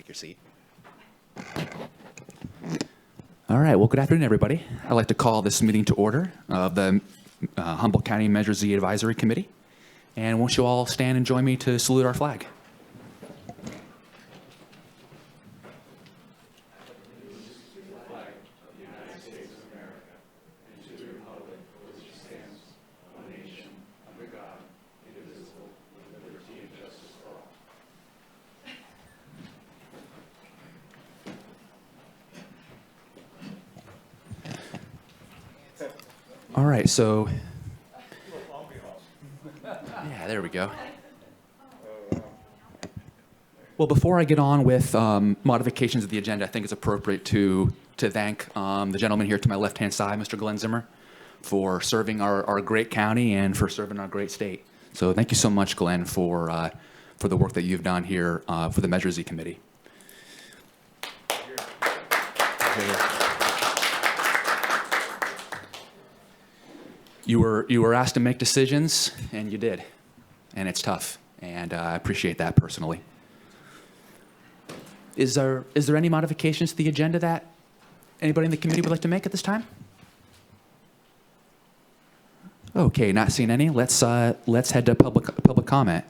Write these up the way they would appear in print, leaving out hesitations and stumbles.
Take your seat. All right, well, good afternoon, everybody. I'd like to call this meeting to order of the Humboldt County Measure Z Advisory Committee. And won't you all stand and join me to salute our flag? All right, so, yeah, there we go. Well, before I get on with modifications of the agenda, I think it's appropriate to thank the gentleman here to my left-hand side, Mr. Glenn Zimmer, for serving our great county and for serving our great state. So thank you so much, Glenn, for the work that you've done here for the Measure Z Committee. You were asked to make decisions, and you did, and it's tough, and I appreciate that personally. Is there any modifications to the agenda that anybody in the committee would like to make at this time? Okay, not seeing any. Let's head to public comment.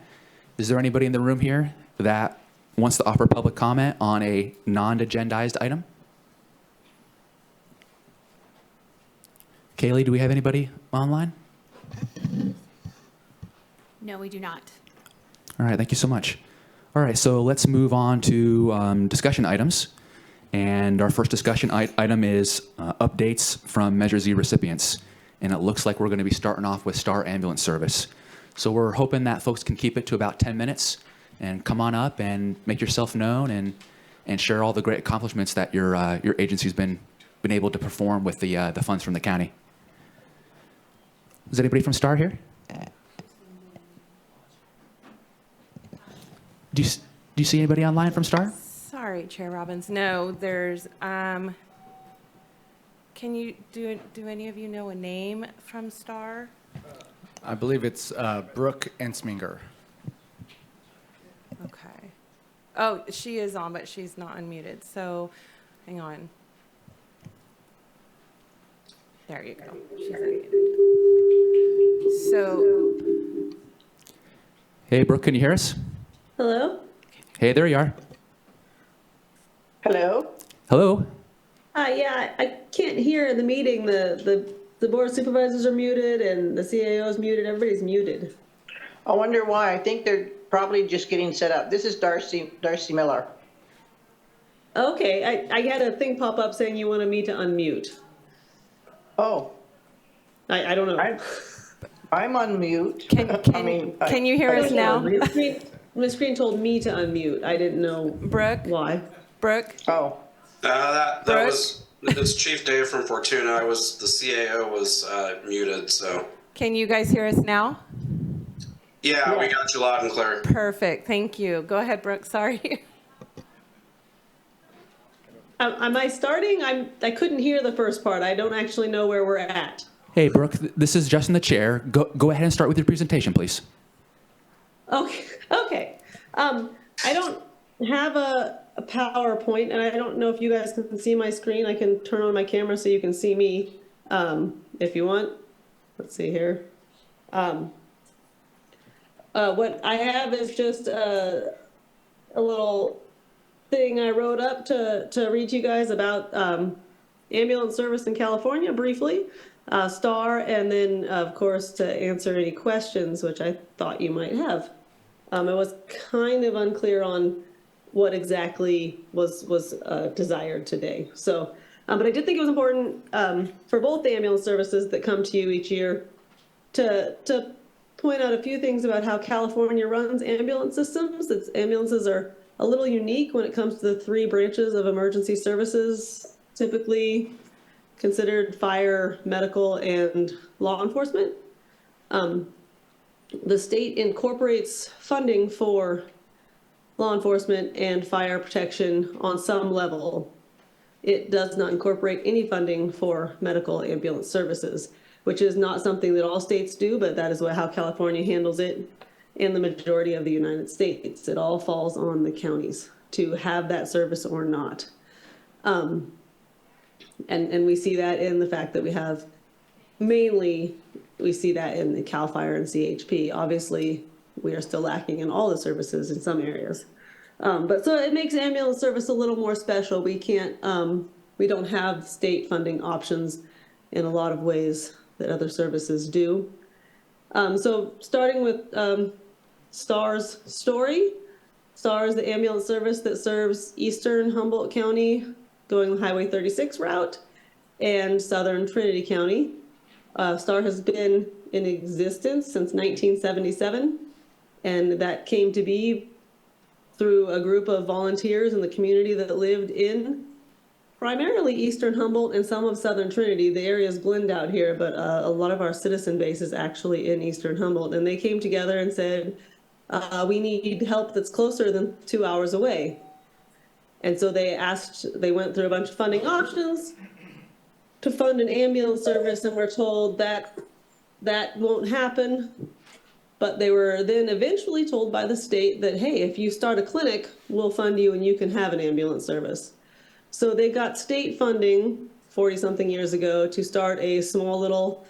Is there anybody in the room here that wants to offer public comment on a non-agendized item? Kaylee, do we have anybody online? No, we do not. All right, thank you so much. All right, so let's move on to discussion items. And our first discussion item is updates from Measure Z recipients. And it looks like we're going to be starting off with Star Ambulance Service. So we're hoping that folks can keep it to about 10 minutes and come on up and make yourself known and share all the great accomplishments that your agency's been able to perform with the funds from the county. Is anybody from Star here? Do you see anybody online from Star? Sorry, Chair Robbins. No, there's, can you, do any of you know a name from Star? I believe it's Brooke Ensminger. Okay. Oh, she is on, but she's not unmuted. So, hang on. There you go. She's unmuted. So, Hey, Brooke, can you hear us? Hello? Hey, there you are. Hello? Hello. Yeah, I can't hear the meeting. The board of supervisors are muted and the CAO is muted. Everybody's muted. I wonder why. I think they're probably just getting set up. This is Darcy Miller. Okay, I had a thing pop up saying you wanted me to unmute. Oh, I don't know. I'm on mute. can you hear us now? The screen told me to unmute. I didn't know Brooke? why. Brooke? Oh, that was it's Chief Dave from Fortuna. The CAO was muted, so. Can you guys hear us now? Yeah, we got you loud and clear. Perfect. Thank you. Go ahead, Brooke. Sorry. Am I starting? I couldn't hear the first part. I don't actually know where we're at. Hey, Brooke, this is Justin the chair. Go ahead and start with your presentation, please. Okay. I don't have a PowerPoint, and I don't know if you guys can see my screen. I can turn on my camera so you can see me if you want. Let's see here. What I have is just a little thing I wrote up to read to you guys about ambulance service in California briefly, Star, and then, of course, to answer any questions, which I thought you might have. It was kind of unclear on what exactly was desired today. So, but I did think it was important for both the ambulance services that come to you each year to point out a few things about how California runs ambulance systems. Ambulances are a little unique when it comes to the three branches of emergency services, typically considered fire, medical, and law enforcement. The state incorporates funding for law enforcement and fire protection on some level. It does not incorporate any funding for medical ambulance services, which is not something that all states do, but that is how California handles it in the majority of the United States. It all falls on the counties to have that service or not. And we see that in the fact that we have mainly, we see that in the CAL FIRE and CHP. Obviously, we are still lacking in all the services in some areas. But so it makes ambulance service a little more special. We can't, we don't have state funding options in a lot of ways that other services do. So starting with STAR's story. STAR is the ambulance service that serves eastern Humboldt County, going the Highway 36 route, and southern Trinity County. STAR has been in existence since 1977, and that came to be through a group of volunteers in the community that lived in primarily eastern Humboldt and some of southern Trinity. The areas blend out here, but a lot of our citizen base is actually in eastern Humboldt, and they came together and said, we need help that's closer than 2 hours away. And so they went through a bunch of funding options to fund an ambulance service, and were told that that won't happen. But they were then eventually told by the state that, hey, if you start a clinic, we'll fund you and you can have an ambulance service. So they got state funding 40-something years ago to start a small little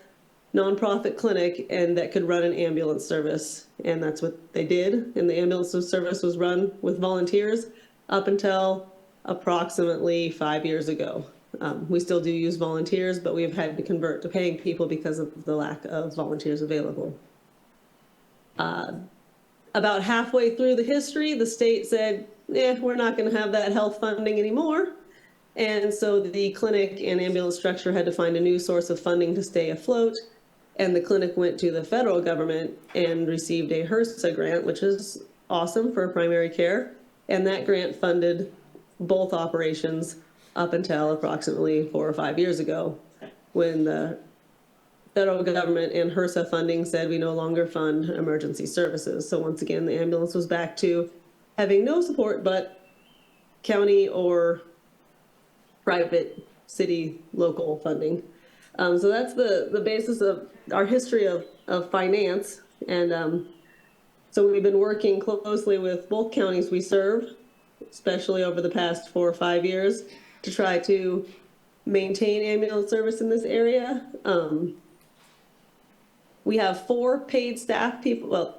nonprofit clinic and that could run an ambulance service. And that's what they did. And the ambulance service was run with volunteers up until approximately 5 years ago. We still do use volunteers, but we've had to convert to paying people because of the lack of volunteers available. About halfway through the history, the state said, we're not going to have that health funding anymore. And so the clinic and ambulance structure had to find a new source of funding to stay afloat. And the clinic went to the federal government and received a HRSA grant, which is awesome for primary care. And that grant funded both operations up until approximately 4 or 5 years ago, when the federal government and HRSA funding said we no longer fund emergency services. So once again, the ambulance was back to having no support but county or private city local funding. So that's the basis of our history of finance. And so we've been working closely with both counties we serve, especially over the past 4 or 5 years, to try to maintain ambulance service in this area. We have 5 paid staff people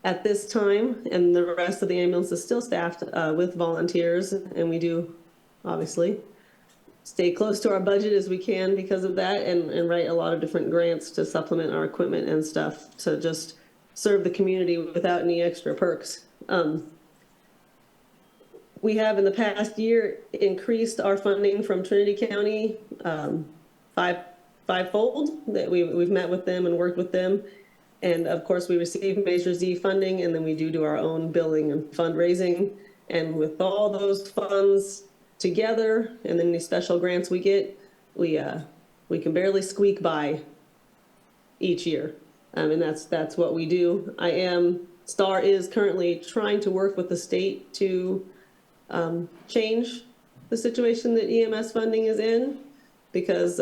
at this time, and the rest of the ambulance is still staffed with volunteers, and we do obviously stay close to our budget as we can because of that, and write a lot of different grants to supplement our equipment and stuff to just serve the community without any extra perks. We have in the past year increased our funding from Trinity County fivefold. That we've met with them and worked with them. And of course we receive Measure Z funding, and then we do our own billing and fundraising. And with all those funds together and then the special grants we get, we can barely squeak by each year. And that's what we do. STAR is currently trying to work with the state to change the situation that EMS funding is in, because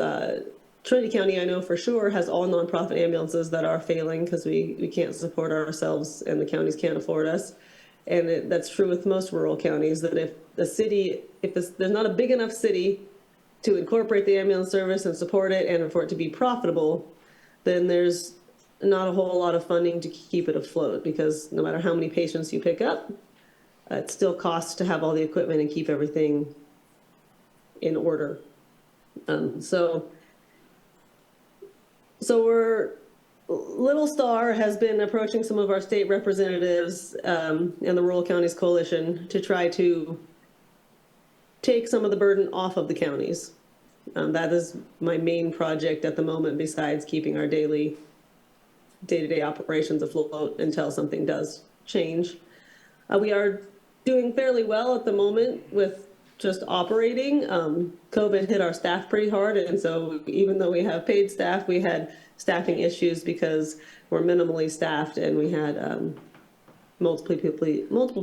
Trinity County, I know for sure, has all nonprofit ambulances that are failing because we can't support ourselves and the counties can't afford us. And that's true with most rural counties, that if there's not a big enough city to incorporate the ambulance service and support it and for it to be profitable, then there's not a whole lot of funding to keep it afloat, because no matter how many patients you pick up, it still costs to have all the equipment and keep everything in order. So Little Star has been approaching some of our state representatives and the Rural Counties Coalition to try to take some of the burden off of the counties. That is my main project at the moment, besides keeping our day-to-day operations afloat until something does change. We are doing fairly well at the moment with just operating. COVID hit our staff pretty hard, and so even though we have paid staff, we had staffing issues because we're minimally staffed, and we had multiple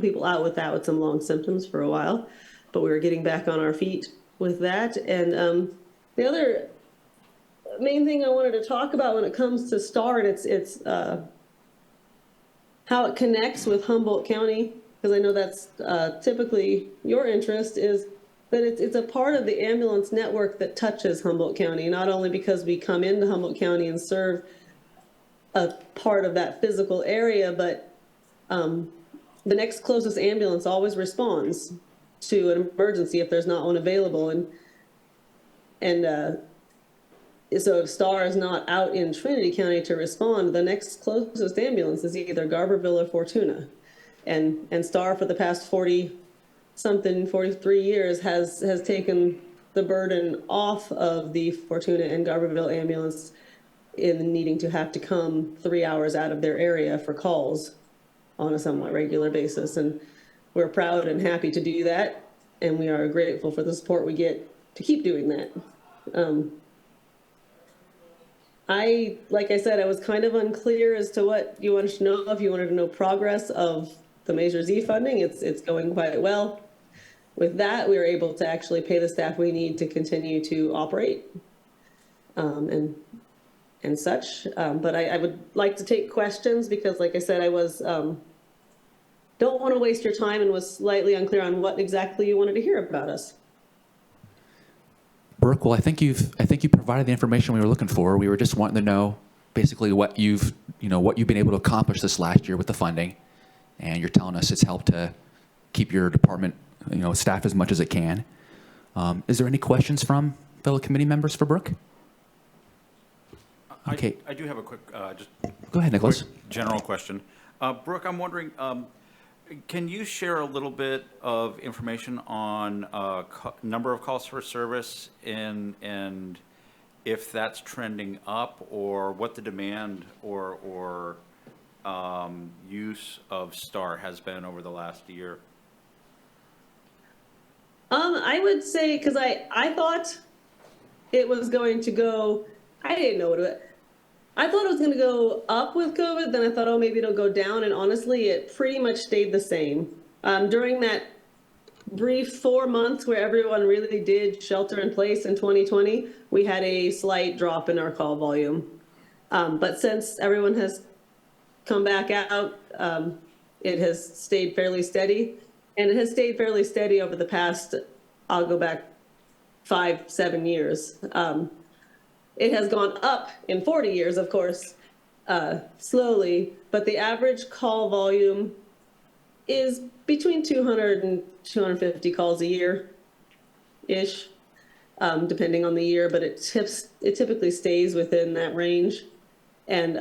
people out with that with some long symptoms for a while, but we were getting back on our feet with that. And the other main thing I wanted to talk about when it comes to STAR and its how it connects with Humboldt County, because I know that's typically your interest, is that it's a part of the ambulance network that touches Humboldt County, not only because we come into Humboldt County and serve a part of that physical area, but the next closest ambulance always responds to an emergency if there's not one available. And so if STAR is not out in Trinity County to respond, the next closest ambulance is either Garberville or Fortuna. And STAR for the past 43 years has taken the burden off of the Fortuna and Garberville ambulance in needing to have to come 3 hours out of their area for calls on a somewhat regular basis. And we're proud and happy to do that. And we are grateful for the support we get to keep doing that. Like I said, I was kind of unclear as to what you wanted to know. If you wanted to know progress of the Measure Z funding, it's going quite well. With that, we were able to actually pay the staff we need to continue to operate and such. But I would like to take questions because, like I said, I was don't want to waste your time and was slightly unclear on what exactly you wanted to hear about us. Brooke, well, I think you provided the information we were looking for. We were just wanting to know basically what you've been able to accomplish this last year with the funding, and you're telling us it's helped to keep your department, staff as much as it can. Is there any questions from fellow committee members for Brooke? Okay. I do have a quick, just Go ahead, Nicholas. quick general question. Brooke, I'm wondering, can you share a little bit of information on number of calls for service and if that's trending up, or what the demand or use of STAR has been over the last year? I would say, because I thought it was going to go, I didn't know I thought it was going to go up with COVID, then I thought, oh, maybe it'll go down, and honestly, it pretty much stayed the same. During that brief 4 months where everyone really did shelter in place in 2020, we had a slight drop in our call volume. But since everyone has come back out, it has stayed fairly steady, and it has stayed fairly steady over the past, I'll go back 5-7 years. It has gone up in 40 years, of course, slowly, but the average call volume is between 200 and 250 calls a year-ish, depending on the year, but it typically stays within that range. And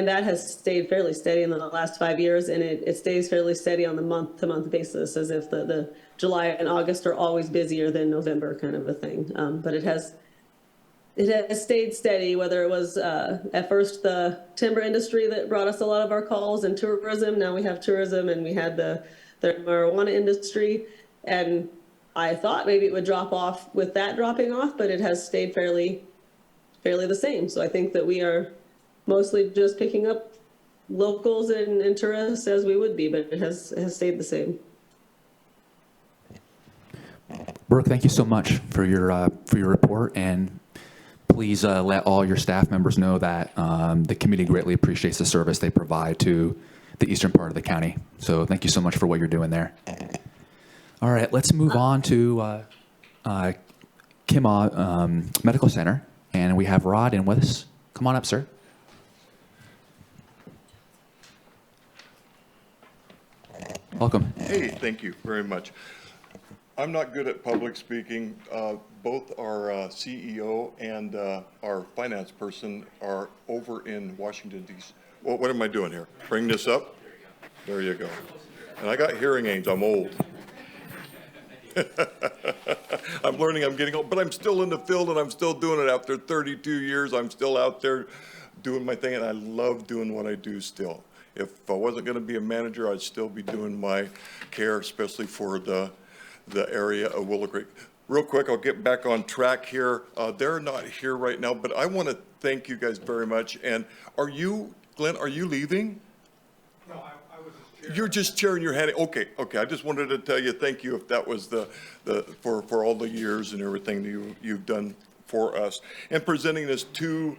that has stayed fairly steady in the last 5 years, and it stays fairly steady on the month-to-month basis, as if the July and August are always busier than November, kind of a thing. But it has stayed steady, whether it was at first the timber industry that brought us a lot of our calls, and tourism. Now we have tourism, and we had the marijuana industry. And I thought maybe it would drop off with that dropping off, but it has stayed fairly the same. So I think that we are mostly just picking up locals and tourists as we would be, but it has stayed the same. Brooke, thank you so much for your report, and please let all your staff members know that the committee greatly appreciates the service they provide to the eastern part of the county. So thank you so much for what you're doing there. All right, let's move on to Kimaw Medical Center, and we have Rod in with us. Come on up, sir. Welcome. Hey, thank you very much. I'm not good at public speaking. Both our CEO and our finance person are over in Washington, D.C. Well, what am I doing here? Bring this up? There you go. And I got hearing aids. I'm old. I'm learning, I'm getting old, but I'm still in the field and I'm still doing it after 32 years. I'm still out there doing my thing, and I love doing what I do still. If I wasn't going to be a manager, I'd still be doing my care, especially for the area of Willow Creek. Real quick, I'll get back on track here. They're not here right now, but I want to thank you guys very much. And are you, Glenn, are you leaving? No, I was just chairing. You're just chairing your hand. Okay. I just wanted to tell you thank you if that was for all the years and everything you've done for us. And presenting this to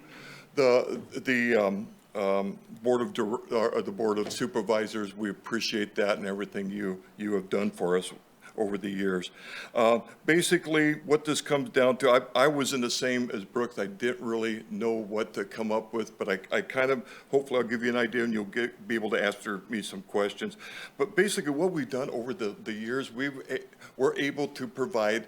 the the Board of Supervisors. We appreciate that and everything you have done for us over the years. Basically, what this comes down to, I was in the same as Brooks. I didn't really know what to come up with, but I kind of, hopefully I'll give you an idea and you'll be able to answer me some questions. But basically what we've done over the years, we're able to provide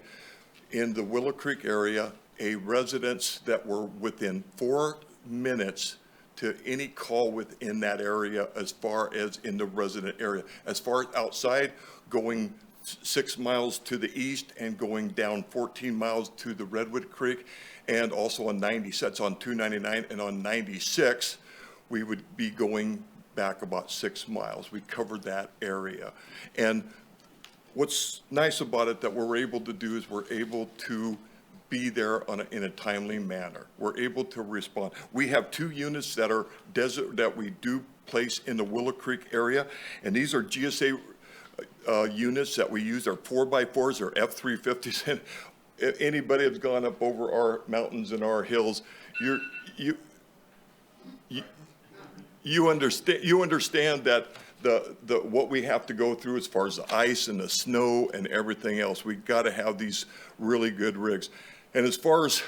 in the Willow Creek area a residence that were within 4 minutes to any call within that area, as far as in the resident area. As far as outside, going 6 miles to the east and going down 14 miles to the Redwood Creek, and also on 90, that's on 299, and on 96, we would be going back about 6 miles. We covered that area. And what's nice about it that we're able to do is we're able to be there in a timely manner. We're able to respond. We have 2 units that are that we do place in the Willow Creek area, and these are GSA units that we use. Are 4x4s or F-350s. And anybody that's gone up over our mountains and our hills, you understand that what we have to go through as far as the ice and the snow and everything else. We've got to have these really good rigs. And as far as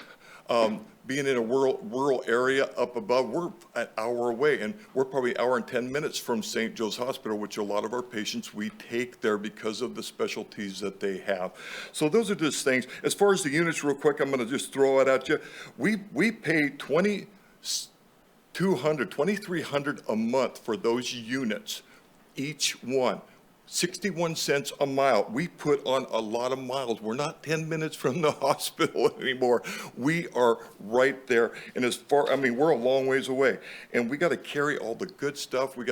being in a rural area up above, we're an hour away, and we're probably an hour and 10 minutes from St. Joe's Hospital, which a lot of our patients we take there because of the specialties that they have. So those are just things. As far as the units, real quick, I'm going to just throw it at you. We pay $2,300 a month for those units, each one. 61 cents a mile. We put on a lot of miles. We're not 10 minutes from the hospital anymore. We are right there. And as far, I mean, we're a long ways away. And we got to carry all the good stuff. We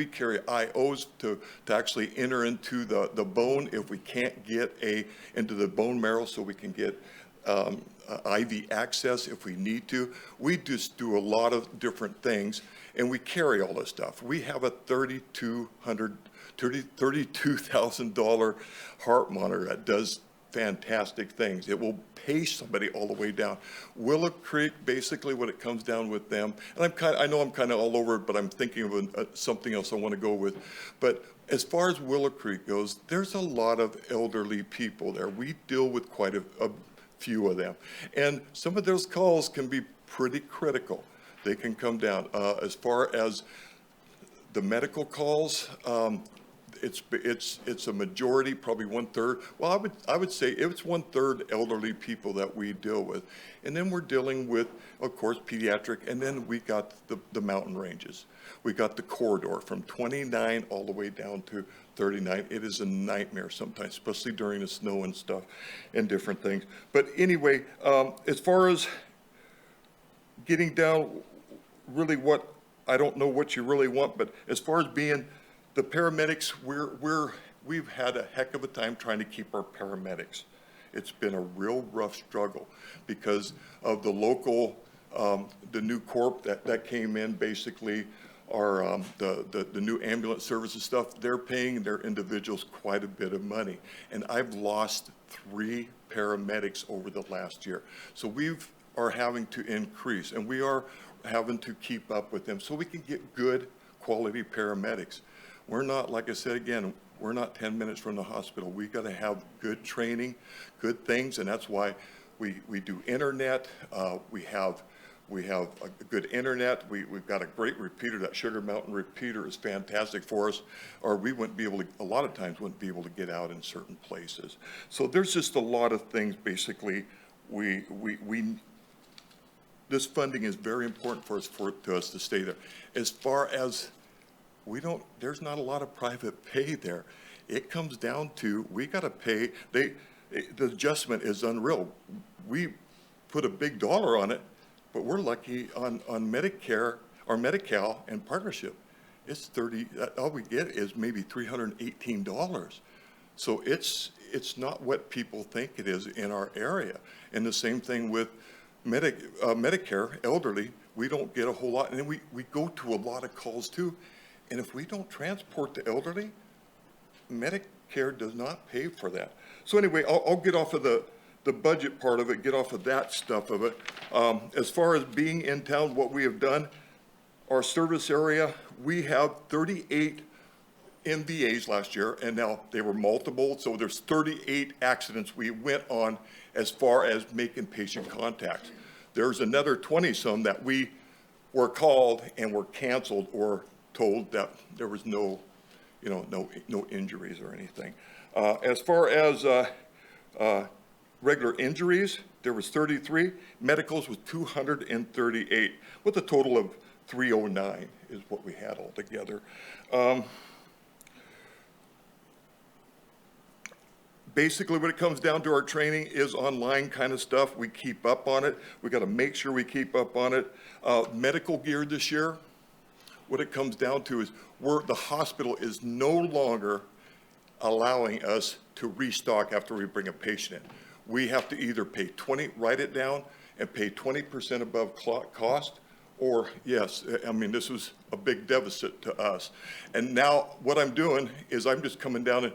carry IOs to actually enter into the bone if we can't get into the bone marrow, so we can get IV access if we need to. We just do a lot of different things, and we carry all this stuff. We have a $32,000 heart monitor that does fantastic things. It will pace somebody all the way down. Willow Creek, basically what it comes down with them, and I know I'm kind of all over it, but I'm thinking of something else I want to go with. But as far as Willow Creek goes, there's a lot of elderly people there. We deal with quite a few of them. And some of those calls can be pretty critical. They can come down. As far as the medical calls, it's a majority, probably 1/3. Well, I would say it's 1/3 elderly people that we deal with, and then we're dealing with, of course, pediatric, and then we got the mountain ranges. We got the corridor from 29 all the way down to 39. It is a nightmare sometimes, especially during the snow and stuff, and different things. But anyway, as far as getting down, really what I don't know what you really want, but as far as being the paramedics, we've had a heck of a time trying to keep our paramedics. It's been a real rough struggle because of the local, the new corp that came in, basically, are the new ambulance services stuff. They're paying their individuals quite a bit of money, and I've lost 3 paramedics over the last year. So we are having to increase, and we are having to keep up with them so we can get good quality paramedics. We're not, like I said again, we're not 10 minutes from the hospital. We got to have good training, good things, and that's why we do internet. We have a good internet. We've got a great repeater. That Sugar Mountain repeater is fantastic for us, or we wouldn't be able to, a lot of times wouldn't be able to get out in certain places. So there's just a lot of things, basically, this funding is very important for us to stay there. As far as there's not a lot of private pay there. It comes down to, we got to pay, the adjustment is unreal. We put a big dollar on it, but we're lucky on Medicare or Medi-Cal and partnership. It's all we get is maybe $318. So it's not what people think it is in our area. And the same thing with Medicare, elderly, we don't get a whole lot. And then we go to a lot of calls too. And if we don't transport the elderly, Medicare does not pay for that. So anyway, I'll get off of the budget part of it, get off of that stuff of it. As far as being in town, what we have done, our service area, we have 38 MVAs last year, and now they were multiple, so there's 38 accidents we went on as far as making patient contact. There's another 20-some that we were called and were canceled or told that there was no injuries or anything. As far as regular injuries, there was 33. Medicals was 238, with a total of 309 is what we had altogether. Basically, what it comes down to, our training is online kind of stuff. We keep up on it. We got to make sure we keep up on it. Medical gear this year, what it comes down to is the hospital is no longer allowing us to restock after we bring a patient in. We have to either pay write it down and pay 20% above cost, or yes, I mean, this was a big deficit to us. And now what I'm doing is I'm just coming down and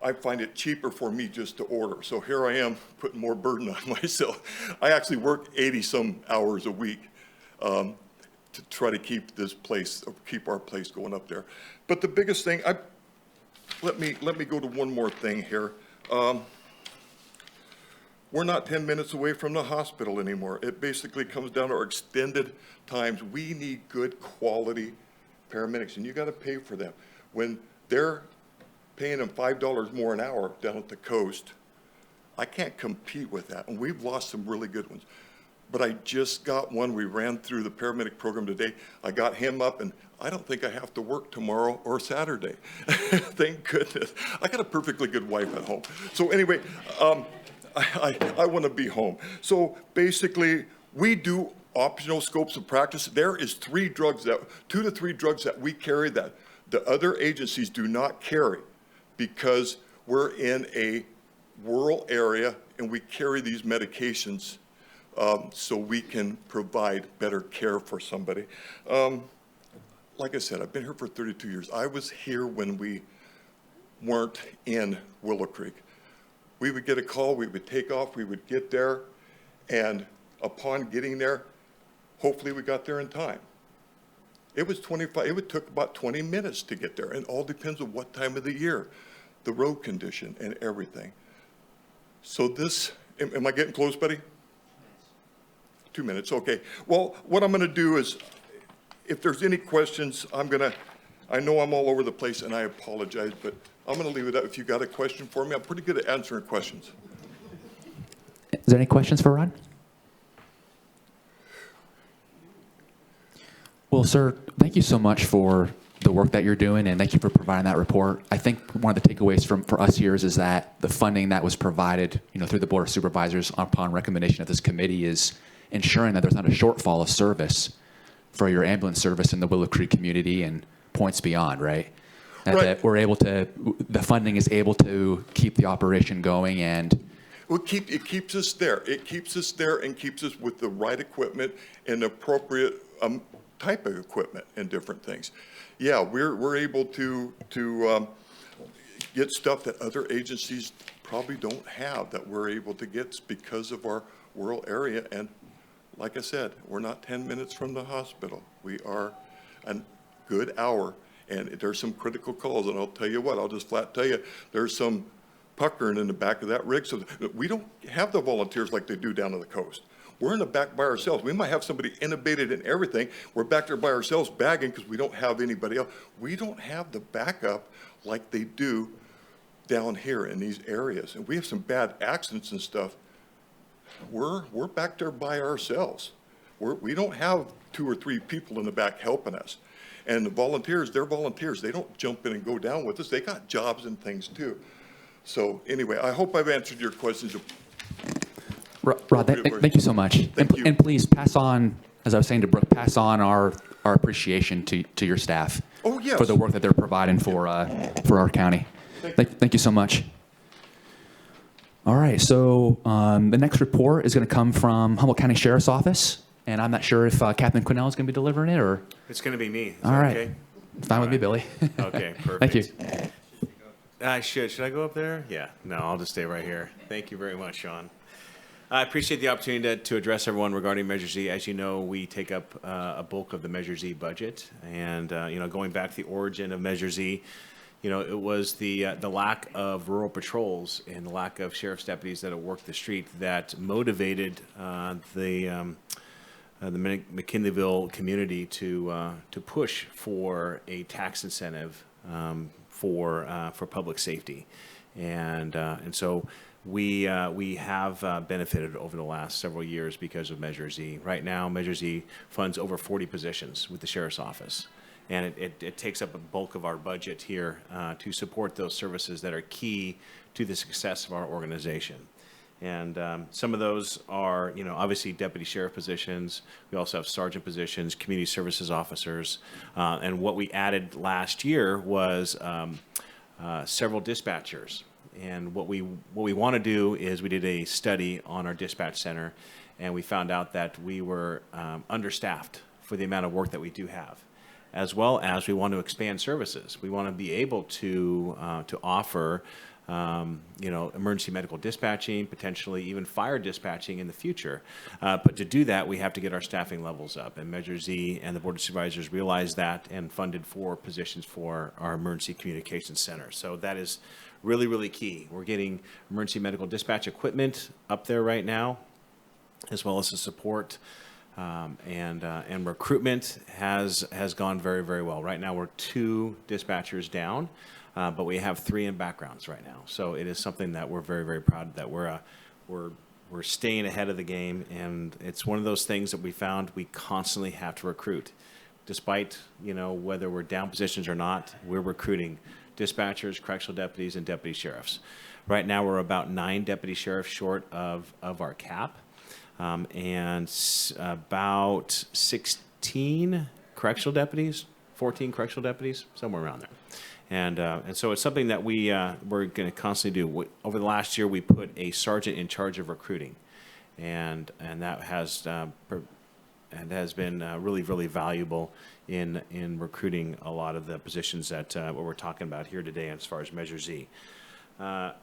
I find it cheaper for me just to order. So here I am putting more burden on myself. I actually work 80-some hours a week to try to keep our place going up there. But the biggest thing, let me go to one more thing here. We're not 10 minutes away from the hospital anymore. It basically comes down to our extended times. We need good quality paramedics, and you got to pay for them. When they're paying them $5 more an hour down at the coast, I can't compete with that, and we've lost some really good ones. But I just got one. We ran through the paramedic program today. I got him up, and I don't think I have to work tomorrow or Saturday. Thank goodness. I got a perfectly good wife at home. So anyway, I want to be home. So basically, we do optional scopes of practice. There is 2 to 3 drugs that we carry that the other agencies do not carry, because we're in a rural area and we carry these medications so we can provide better care for somebody. Like I said, I've been here for 32 years. I was here when we weren't in Willow Creek. We would get a call, we would take off, we would get there, and upon getting there, hopefully we got there in time. It took about 20 minutes to get there, and all depends on what time of the year, the road condition and everything. So am I getting close, buddy? 2 minutes, okay. Well, what I'm gonna do is, if there's any questions, I know I'm all over the place and I apologize, but I'm gonna leave it up. If you got a question for me, I'm pretty good at answering questions. Is there any questions for Rod? Well, sir, thank you so much for the work that you're doing, and thank you for providing that report. I think one of the takeaways for us here is that the funding that was provided, through the Board of Supervisors upon recommendation of this committee is ensuring that there's not a shortfall of service for your ambulance service in the Willow Creek community and points beyond, right? That the funding is able to keep the operation going, and Well, it keeps us there. It keeps us there and keeps us with the right equipment and appropriate type of equipment and different things. Yeah, we're able to get stuff that other agencies probably don't have that we're able to get because of our rural area. And like I said, we're not 10 minutes from the hospital. We are a good hour, and there's some critical calls. And I'll tell you what, I'll just flat tell you, there's some puckering in the back of that rig. So we don't have the volunteers like they do down on the coast. We're in the back by ourselves. We might have somebody intubated and everything. We're back there by ourselves bagging because we don't have anybody else. We don't have the backup like they do down here in these areas. And we have some bad accidents and stuff. We're back there by ourselves. We don't have 2 or 3 people in the back helping us. And the volunteers, they're volunteers. They don't jump in and go down with us. They got jobs and things too. So anyway, I hope I've answered your questions. Rod, thank you so much. Thank you. And please pass on, as I was saying to Brooke, pass on our appreciation to your staff. Oh, yes. For the work that they're providing for our county. Thank you so much. All right, so the next report is going to come from Humboldt County Sheriff's Office, and I'm not sure if Captain Quinnell is going to be delivering it, or. It's going to be me. Is All that right. okay? Fine with me, Billy. Okay, perfect. Thank you. I should. Should I go up there? Yeah. No, I'll just stay right here. Thank you very much, Sean. I appreciate the opportunity to address everyone regarding Measure Z. As you know, we take up a bulk of the Measure Z budget, and going back to the origin of Measure Z, it was the lack of rural patrols and the lack of sheriff's deputies that worked the street that motivated the McKinleyville community to push for a tax incentive for public safety, and so we have benefited over the last several years because of Measure Z. Right now, Measure Z funds over 40 positions with the sheriff's office, and it takes up a bulk of our budget here to support those services that are key to the success of our organization. And some of those are, obviously deputy sheriff positions. We also have sergeant positions, community services officers. And what we added last year was several dispatchers. And what we want to do is we did a study on our dispatch center, and we found out that we were understaffed for the amount of work that we do have, as well as we want to expand services. We want to be able to offer emergency medical dispatching, potentially even fire dispatching in the future. But to do that, we have to get our staffing levels up. And Measure Z and the Board of Supervisors realized that and funded 4 positions for our Emergency Communications Center. So that is really, really key. We're getting emergency medical dispatch equipment up there right now, as well as the support. And recruitment has gone very, very well. Right now, we're 2 dispatchers down. But we have 3 in backgrounds right now, so it is something that we're very, very proud of, that we're staying ahead of the game, and it's one of those things that we found we constantly have to recruit, despite whether we're down positions or not. We're recruiting dispatchers, correctional deputies, and deputy sheriffs. Right now, we're about 9 deputy sheriffs short of our cap, and about 16 correctional deputies, 14 correctional deputies, somewhere around there. And so it's something that we're going to constantly do. Over the last year, we put a sergeant in charge of recruiting, and that has been really, really valuable in recruiting a lot of the positions that what we're talking about here today as far as Measure Z. One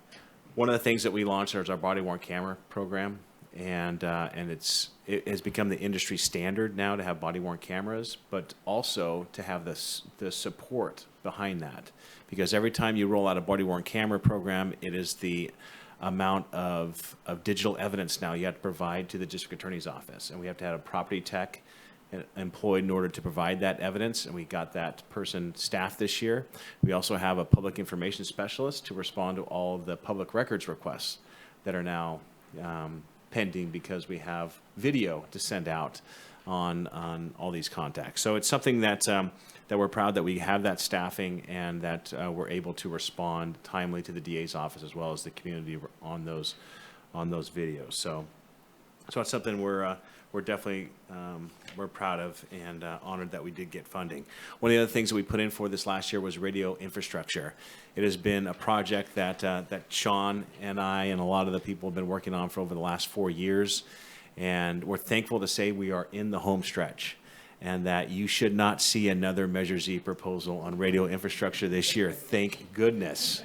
of the things that we launched is our body-worn camera program, and it has become the industry standard now to have body-worn cameras, but also to have the support behind that. Because every time you roll out a body-worn camera program, it is the amount of digital evidence now you have to provide to the district attorney's office. And we have to have a property tech employed in order to provide that evidence, and we got that person staffed this year. We also have a public information specialist to respond to all of the public records requests that are now pending, because we have video to send out on all these contacts. So it's something that we're proud that we have that staffing, and that we're able to respond timely to the DA's office as well as the community on those videos. So it's something we're definitely we're proud of, and honored that we did get funding. One of the other things that we put in for this last year was radio infrastructure. It has been a project that Sean and I and a lot of the people have been working on for over the last 4 years, and we're thankful to say we are in the home stretch, and that you should not see another Measure Z proposal on radio infrastructure this year. Thank goodness.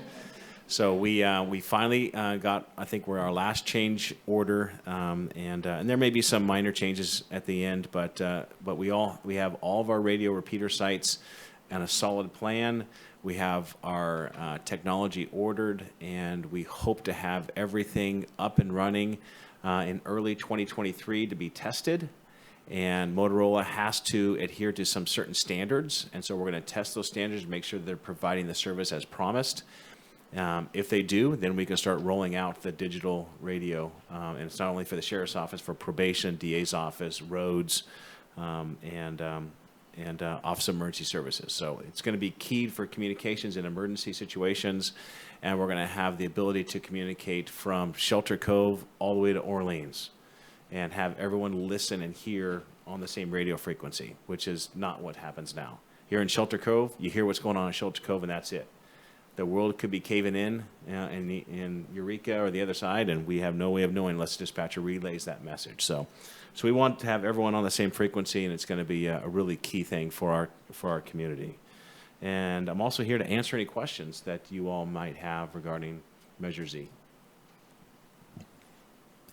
So we finally got, I think we're our last change order, and there may be some minor changes at the end, but we have all of our radio repeater sites and a solid plan. We have our technology ordered, and we hope to have everything up and running in early 2023 to be tested. And Motorola has to adhere to some certain standards, and so we're going to test those standards and make sure they're providing the service as promised. If they do, then we can start rolling out the digital radio, and it's not only for the sheriff's office, for probation, DA's office, roads, and Office of Emergency Services. So it's going to be key for communications in emergency situations, and we're going to have the ability to communicate from Shelter Cove all the way to Orleans, and have everyone listen and hear on the same radio frequency, which is not what happens now. Here in Shelter Cove, you hear what's going on in Shelter Cove, and that's it. The world could be caving in Eureka or the other side, and we have no way of knowing unless the dispatcher relays that message. So we want to have everyone on the same frequency, and it's going to be a really key thing for our community. And I'm also here to answer any questions that you all might have regarding Measure Z.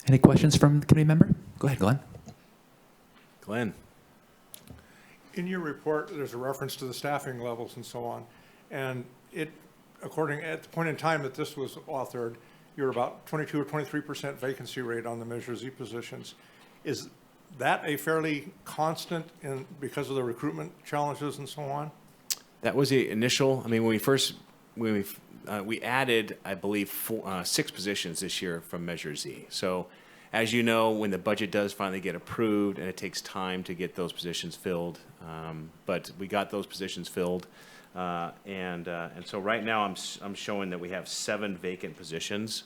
Any questions from the committee member? Go ahead, Glenn. Glenn? In your report, there's a reference to the staffing levels and so on. And it, according, at the point in time that this was authored, you're about 22 or 23% vacancy rate on the Measure Z positions. Is that a fairly constant because of the recruitment challenges and so on? That was the initial, I mean, when we added, I believe, 6 positions this year from Measure Z. So as you know, when the budget does finally get approved, and it takes time to get those positions filled, but we got those positions filled. And so right now I'm showing that we have 7 vacant positions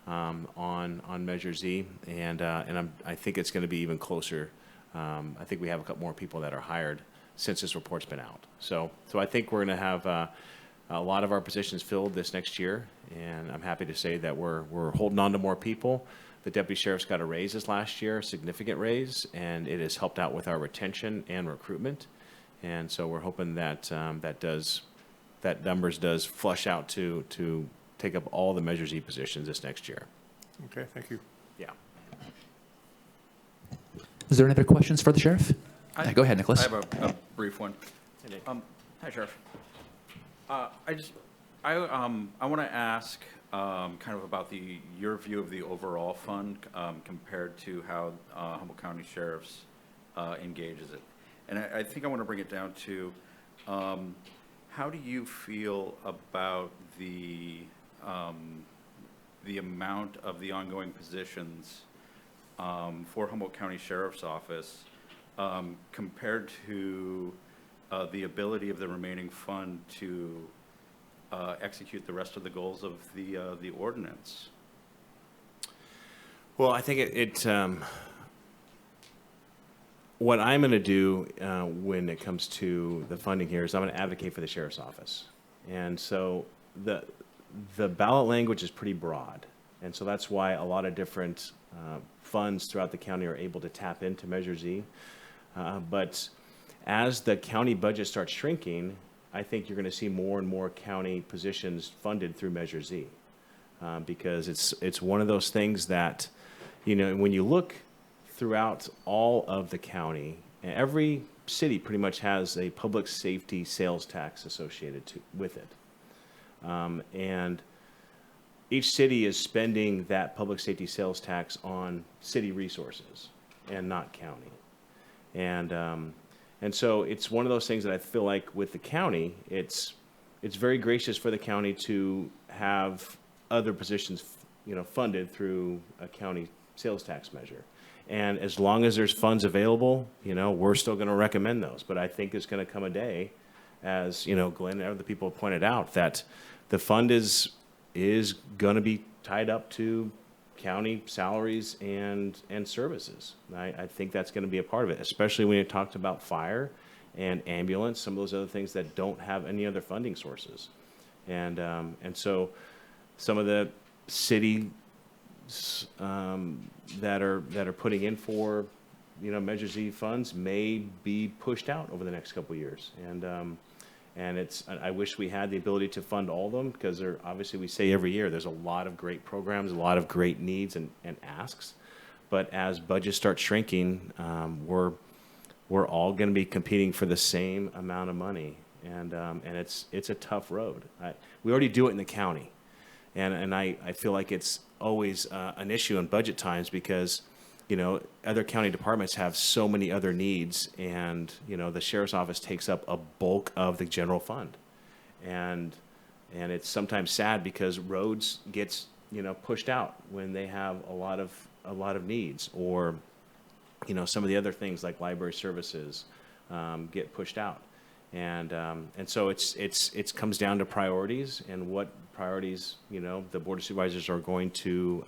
on Measure Z, and I think it's going to be even closer. I think we have a couple more people that are hired since this report's been out. So I think we're going to have a lot of our positions filled this next year, and I'm happy to say that we're holding on to more people. The deputy sheriff's got a raise this last year, a significant raise, and it has helped out with our retention and recruitment. And so we're hoping that that numbers does flush out to take up all the Measure Z positions this next year. Okay, thank you. Yeah. Is there any other questions for the sheriff? Go ahead, Nicholas. I have a brief one. Hi, Sheriff. I want to ask kind of about your view of the overall fund compared to how Humboldt County Sheriff's engages it. And I think I want to bring it down to how do you feel about the amount of the ongoing positions for Humboldt County Sheriff's Office compared to the ability of the remaining fund to execute the rest of the goals of the ordinance? Well, I think what I'm going to do when it comes to the funding here is I'm going to advocate for the sheriff's office. And so the ballot language is pretty broad. And so that's why a lot of different funds throughout the county are able to tap into Measure Z. But as the county budget starts shrinking, I think you're going to see more and more county positions funded through Measure Z. Because it's one of those things that, when you look throughout all of the county, every city pretty much has a public safety sales tax associated with it. And each city is spending that public safety sales tax on city resources and not county. And so it's one of those things that I feel like with the county, it's very gracious for the county to have other positions, funded through a county sales tax measure. And as long as there's funds available, we're still going to recommend those. But I think it's going to come a day, as Glenn and other people have pointed out, that the fund is going to be tied up to county salaries and services. I think that's going to be a part of it, especially when you talked about fire and ambulance, some of those other things that don't have any other funding sources. And so some of the cities that are putting in for Measure Z funds may be pushed out over the next couple of years. And I wish we had the ability to fund all of them, because obviously we say every year there's a lot of great programs, a lot of great needs and asks. But as budgets start shrinking, we're all going to be competing for the same amount of money, and it's a tough road. We already do it in the county, and I feel like it's always an issue in budget times, because other county departments have so many other needs, and the sheriff's office takes up a bulk of the general fund, and it's sometimes sad because roads gets pushed out when they have a lot of needs, or some of the other things like library services get pushed out, and so it comes down to priorities and what priorities the board of supervisors are going to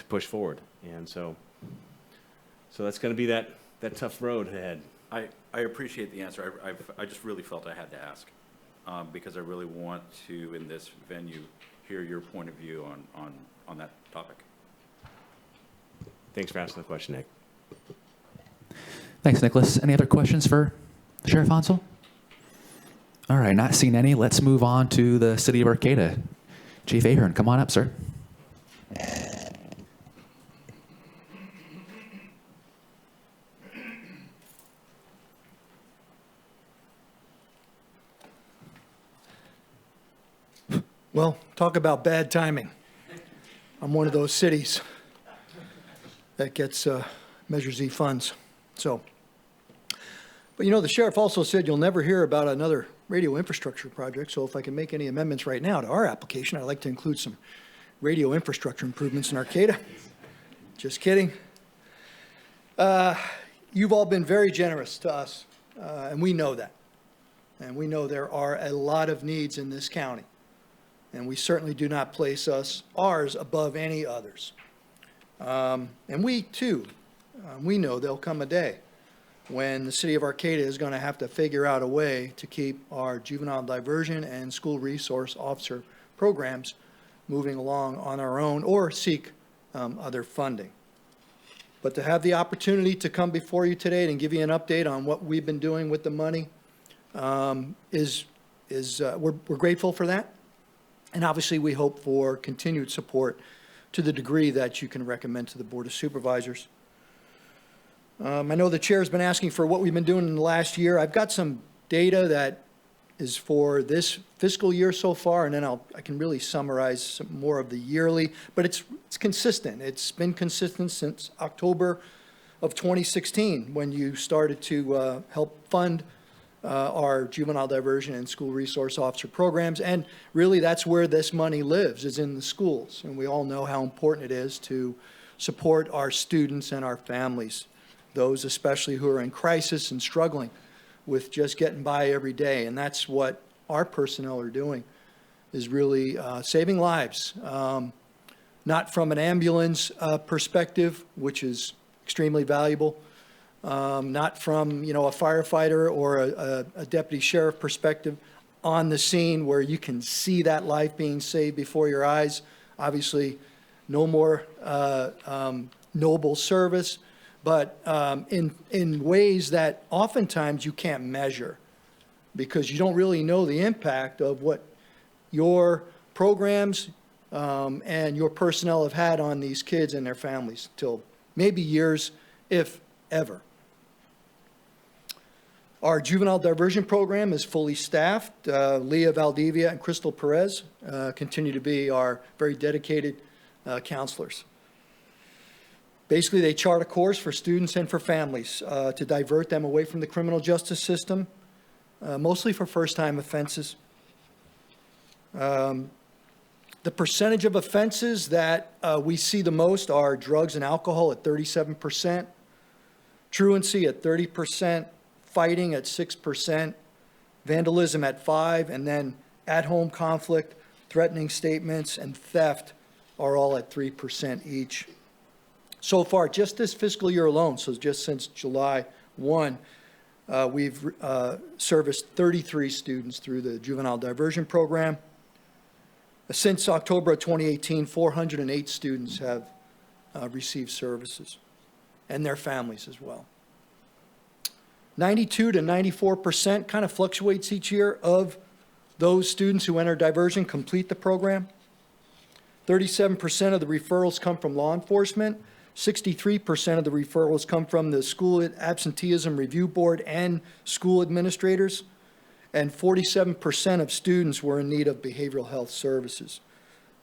push forward. And so that's going to be that tough road ahead. I appreciate the answer. I just really felt I had to ask because I really want to, in this venue, hear your point of view on that topic. Thanks for asking the question, Nick. Thanks, Nicholas. Any other questions for Sheriff Hansel? All right, not seeing any. Let's move on to the City of Arcata. Chief Ahern, come on up, sir. Well, talk about bad timing. I'm one of those cities that gets Measure Z funds. So, but you know, the sheriff also said you'll never hear about another radio infrastructure project. So if I can make any amendments right now to our application, I'd like to include some radio infrastructure improvements in Arcata. Just kidding. You've all been very generous to us, and we know that. And we know there are a lot of needs in this county. And we certainly do not place ours above any others. And we, too, we know there'll come a day when the city of Arcata is going to have to figure out a way to keep our juvenile diversion and school resource officer programs moving along on our own or seek other funding. But to have the opportunity to come before you today and give you an update on what we've been doing with the money we're grateful for that. And obviously, we hope for continued support to the degree that you can recommend to the Board of Supervisors. I know the chair's been asking for what we've been doing in the last year. I've got some data that is for this fiscal year so far, and then I can really summarize some more of the yearly, but it's consistent. It's been consistent since October of 2016 when you started to help fund our juvenile diversion and school resource officer programs. And really that's where this money lives, is in the schools. And we all know how important it is to support our students and our families, those especially who are in crisis and struggling with just getting by every day. And that's what our personnel are doing, is really saving lives, not from an ambulance perspective, which is extremely valuable, not from, you know, a firefighter or a deputy sheriff perspective on the scene where you can see that life being saved before your eyes. Obviously, no more noble service, but in ways that oftentimes you can't measure because you don't really know the impact of what your programs and your personnel have had on these kids and their families till maybe years, if ever. Our juvenile diversion program is fully staffed. Leah Valdivia and Crystal Perez continue to be our very dedicated counselors. Basically, they chart a course for students and for families to divert them away from the criminal justice system, mostly for first-time offenses. The percentage of offenses that we see the most are drugs and alcohol at 37%, truancy at 30%, fighting at 6%, vandalism at 5%, and then at-home conflict, threatening statements, and theft are all at 3% each. So far, just this fiscal year alone, so just since July 1, we've serviced 33 students through the juvenile diversion program. Since October of 2018, 408 students have received services, and their families as well. 92 to 94% kind of fluctuates each year of those students who enter diversion complete the program. 37% of the referrals come from law enforcement. 63% of the referrals come from the School Absenteeism Review Board and school administrators. And 47% of students were in need of behavioral health services.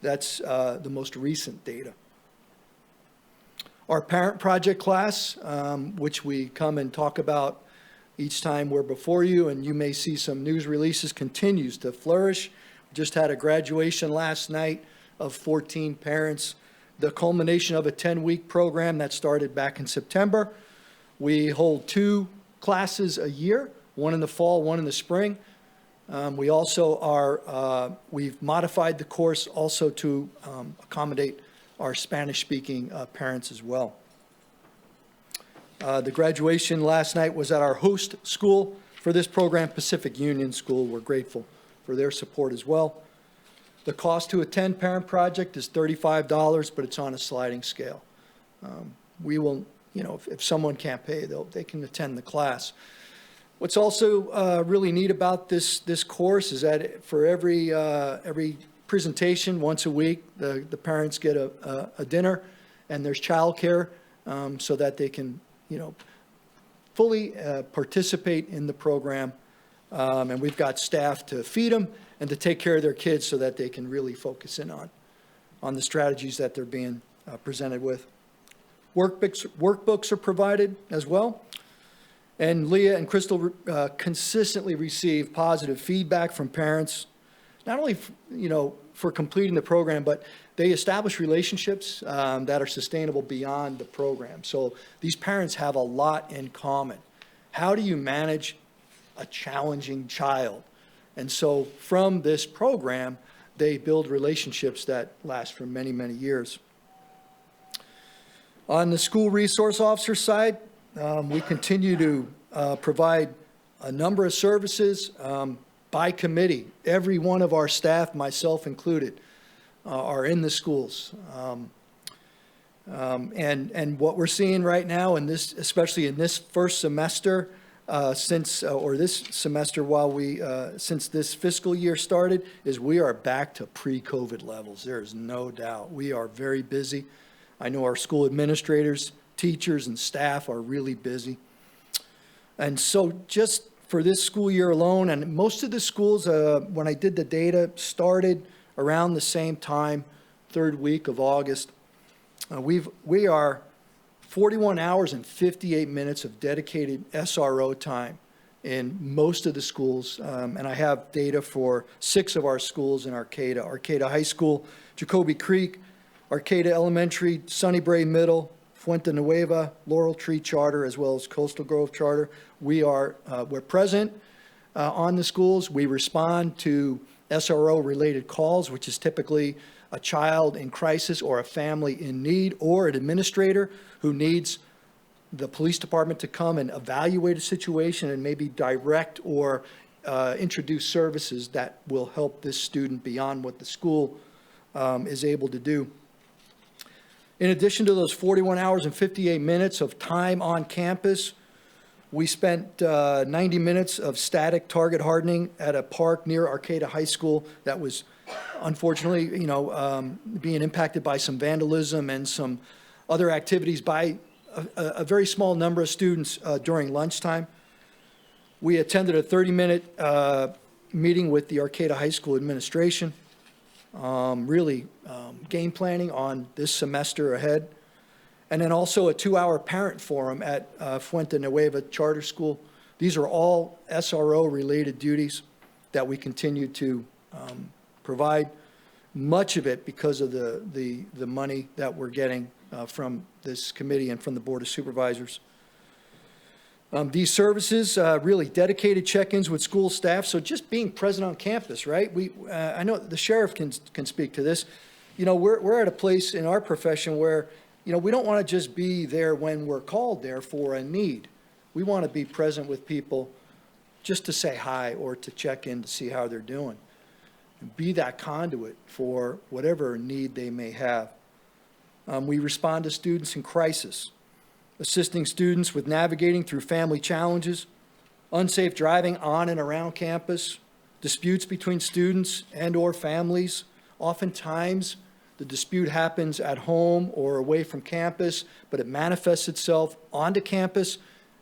That's the most recent data. Our parent project class, which we come and talk about each time we're before you, and you may see some news releases, continues to flourish. We just had a graduation last night of 14 parents, the culmination of a 10-week program that started back in September. We hold 2 classes a year, one in the fall, one in the spring. We also are, we've modified the course also to accommodate our Spanish-speaking parents as well. The graduation last night was at our host school for this program, Pacific Union School. We're grateful for their support as well. The cost to attend Parent Project is $35, but it's on a sliding scale. We will, you know, if someone can't pay, they can attend the class. What's also really neat about this course is that for every presentation once a week, the parents get a dinner, and there's childcare so that they can, you know, fully participate in the program and we've got staff to feed them and to take care of their kids so that they can really focus in on the strategies that they're being presented with. Workbooks are provided as well. And Leah and Crystal consistently receive positive feedback from parents, not only, for completing the program, but they establish relationships that are sustainable beyond the program. So these parents have a lot in common. How do you manage a challenging child? And so from this program, they build relationships that last for many, many years. On the school resource officer side, we continue to provide a number of services by committee. Every one of our staff, myself included, are in the schools. And what we're seeing right now in this, especially in this first semester, since this fiscal year started, is we are back to pre-COVID levels. There is no doubt. We are very busy. I know our school administrators, teachers, and staff are really busy. And so just for this school year alone, and most of the schools, when I did the data, started around the same time, third week of August. We are 41 hours and 58 minutes of dedicated SRO time in most of the schools. And I have data for 6 of our schools in Arcata. Arcata High School, Jacoby Creek, Arcata Elementary, Sunny Brae Middle, Fuente Nueva, Laurel Tree Charter, as well as Coastal Grove Charter. We're present on the schools. We respond to SRO-related calls, which is typically a child in crisis or a family in need or an administrator who needs the police department to come and evaluate a situation and maybe direct or introduce services that will help this student beyond what the school is able to do. In addition to those 41 hours and 58 minutes of time on campus, we spent 90 minutes of static target hardening at a park near Arcata High School that was unfortunately, being impacted by some vandalism and some other activities by a very small number of students during lunchtime. We attended a 30-minute meeting with the Arcata High School administration, game planning on this semester ahead. And then also a 2-hour parent forum at Fuente Nueva Charter School. These are all SRO-related duties that we continue to provide, much of it because of the money that we're getting from this committee and from the Board of Supervisors. These services, really dedicated check-ins with school staff, so just being present on campus, right? I know the sheriff can speak to this. We're at a place in our profession where, we don't want to just be there when we're called there for a need. We want to be present with people just to say hi or to check in to see how they're doing. And be that conduit for whatever need they may have. We respond to students in crisis, assisting students with navigating through family challenges, unsafe driving on and around campus, disputes between students and or families. Oftentimes, the dispute happens at home or away from campus, but it manifests itself onto campus,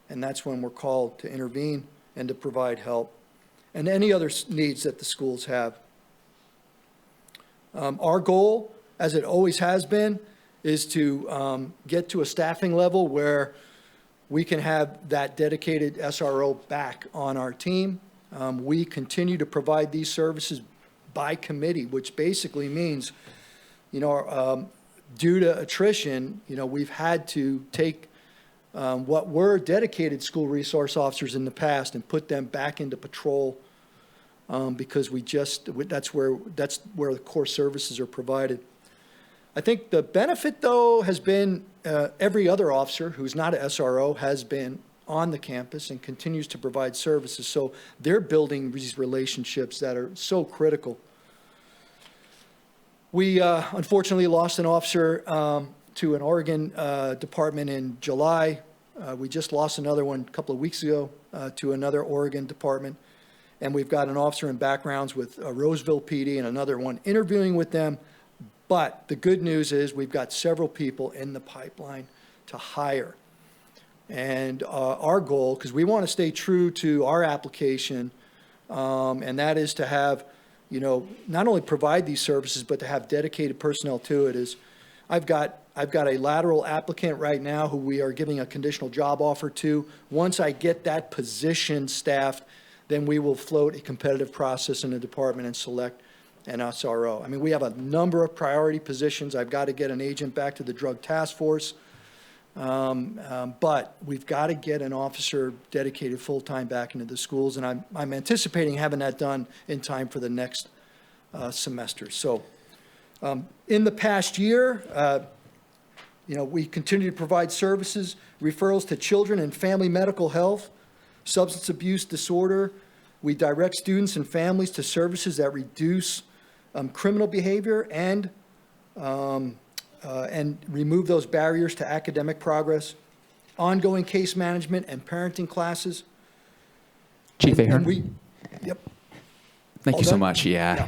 and that's when we're called to intervene and to provide help, and any other needs that the schools have. Our goal, as it always has been, is to get to a staffing level where we can have that dedicated SRO back on our team. We continue to provide these services by committee, which basically means, due to attrition, we've had to take what were dedicated school resource officers in the past and put them back into patrol because that's where the core services are provided. I think the benefit, though, has been every other officer who's not an SRO has been on the campus and continues to provide services. So they're building these relationships that are so critical. We unfortunately lost an officer to an Oregon department in July. We just lost another one a couple of weeks ago to another Oregon department. And we've got an officer in backgrounds with Roseville PD and another one interviewing with them. But the good news is we've got several people in the pipeline to hire. And our goal, because we want to stay true to our application and that is to have, not only provide these services, but to have dedicated personnel to it. I've got a lateral applicant right now who we are giving a conditional job offer to. Once I get that position staffed, then we will float a competitive process in the department and select an SRO. I mean, we have a number of priority positions. I've got to get an agent back to the drug task force. But we've got to get an officer dedicated full-time back into the schools, and I'm anticipating having that done in time for the next semester. So in the past year, we continue to provide services, referrals to children and family medical health, substance abuse disorder. We direct students and families to services that reduce criminal behavior and remove those barriers to academic progress, ongoing case management and parenting classes. Chief Ahern? Yep. Thank All you so done? much. Yeah.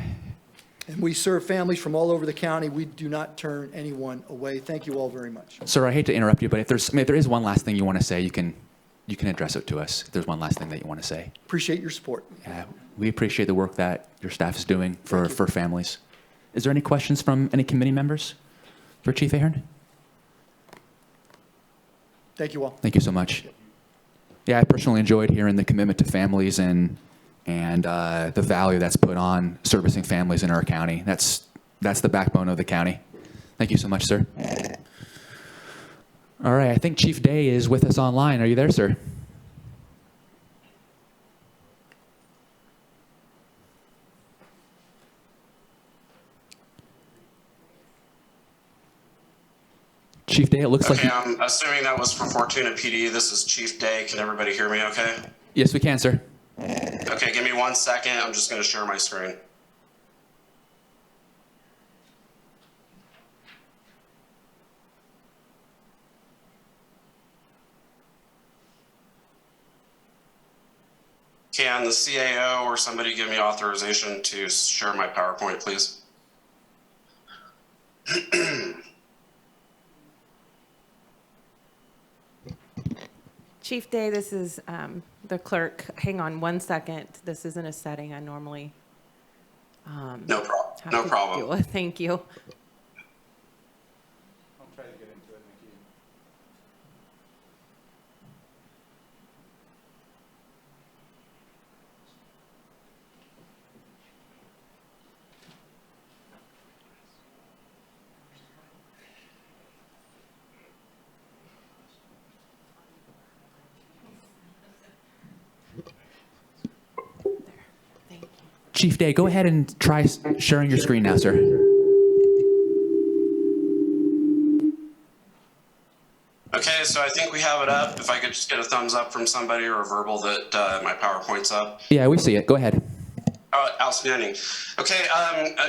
And we serve families from all over the county. We do not turn anyone away. Thank you all very much. Sir, I hate to interrupt you, but if there is one last thing you want to say, you can address it to us. If there's one last thing that you want to say. Appreciate your support. We appreciate the work that your staff is doing for families. Is there any questions from any committee members for Chief Ahern? Thank you all. Thank you so much. Yeah, I personally enjoyed hearing the commitment to families and the value that's put on servicing families in our county. That's the backbone of the county. Thank you so much, sir. All right, I think Chief Day is with us online. Are you there, sir? Chief Day, it looks like... Okay, I'm assuming that was for Fortuna PD. This is Chief Day. Can everybody hear me okay? Yes, we can, sir. Okay, give me 1 second. I'm just going to share my screen. Can the CAO or somebody give me authorization to share my PowerPoint, please? Chief Day, this is the clerk. Hang on 1 second. This isn't a setting I normally No problem. No problem. deal with. Thank you. I'll try to get into it, Nikki. Thank you. Chief Day, go ahead and try sharing your screen now, sir. Okay, so I think we have it up. If I could just get a thumbs up from somebody or a verbal that my PowerPoint's up. Yeah, we see it. Go ahead. Oh, outstanding. Okay,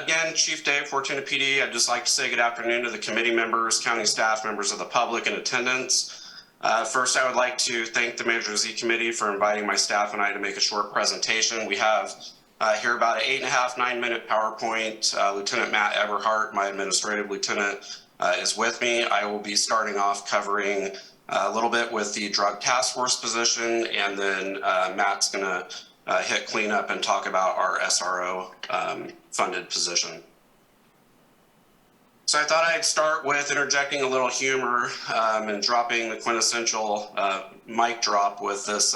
again, Chief Day, Fortuna PD, I'd just like to say good afternoon to the committee members, county staff, members of the public in attendance. First, I would like to thank the Manager Z Committee for inviting my staff and I to make a short presentation. We have here about an 8.5, 9-minute PowerPoint. Lieutenant Matt Eberhardt, my administrative lieutenant, is with me. I will be starting off covering a little bit with the drug task force position, and then Matt's going to hit cleanup and talk about our SRO funded position. So I thought I'd start with interjecting a little humor and dropping the quintessential mic drop with this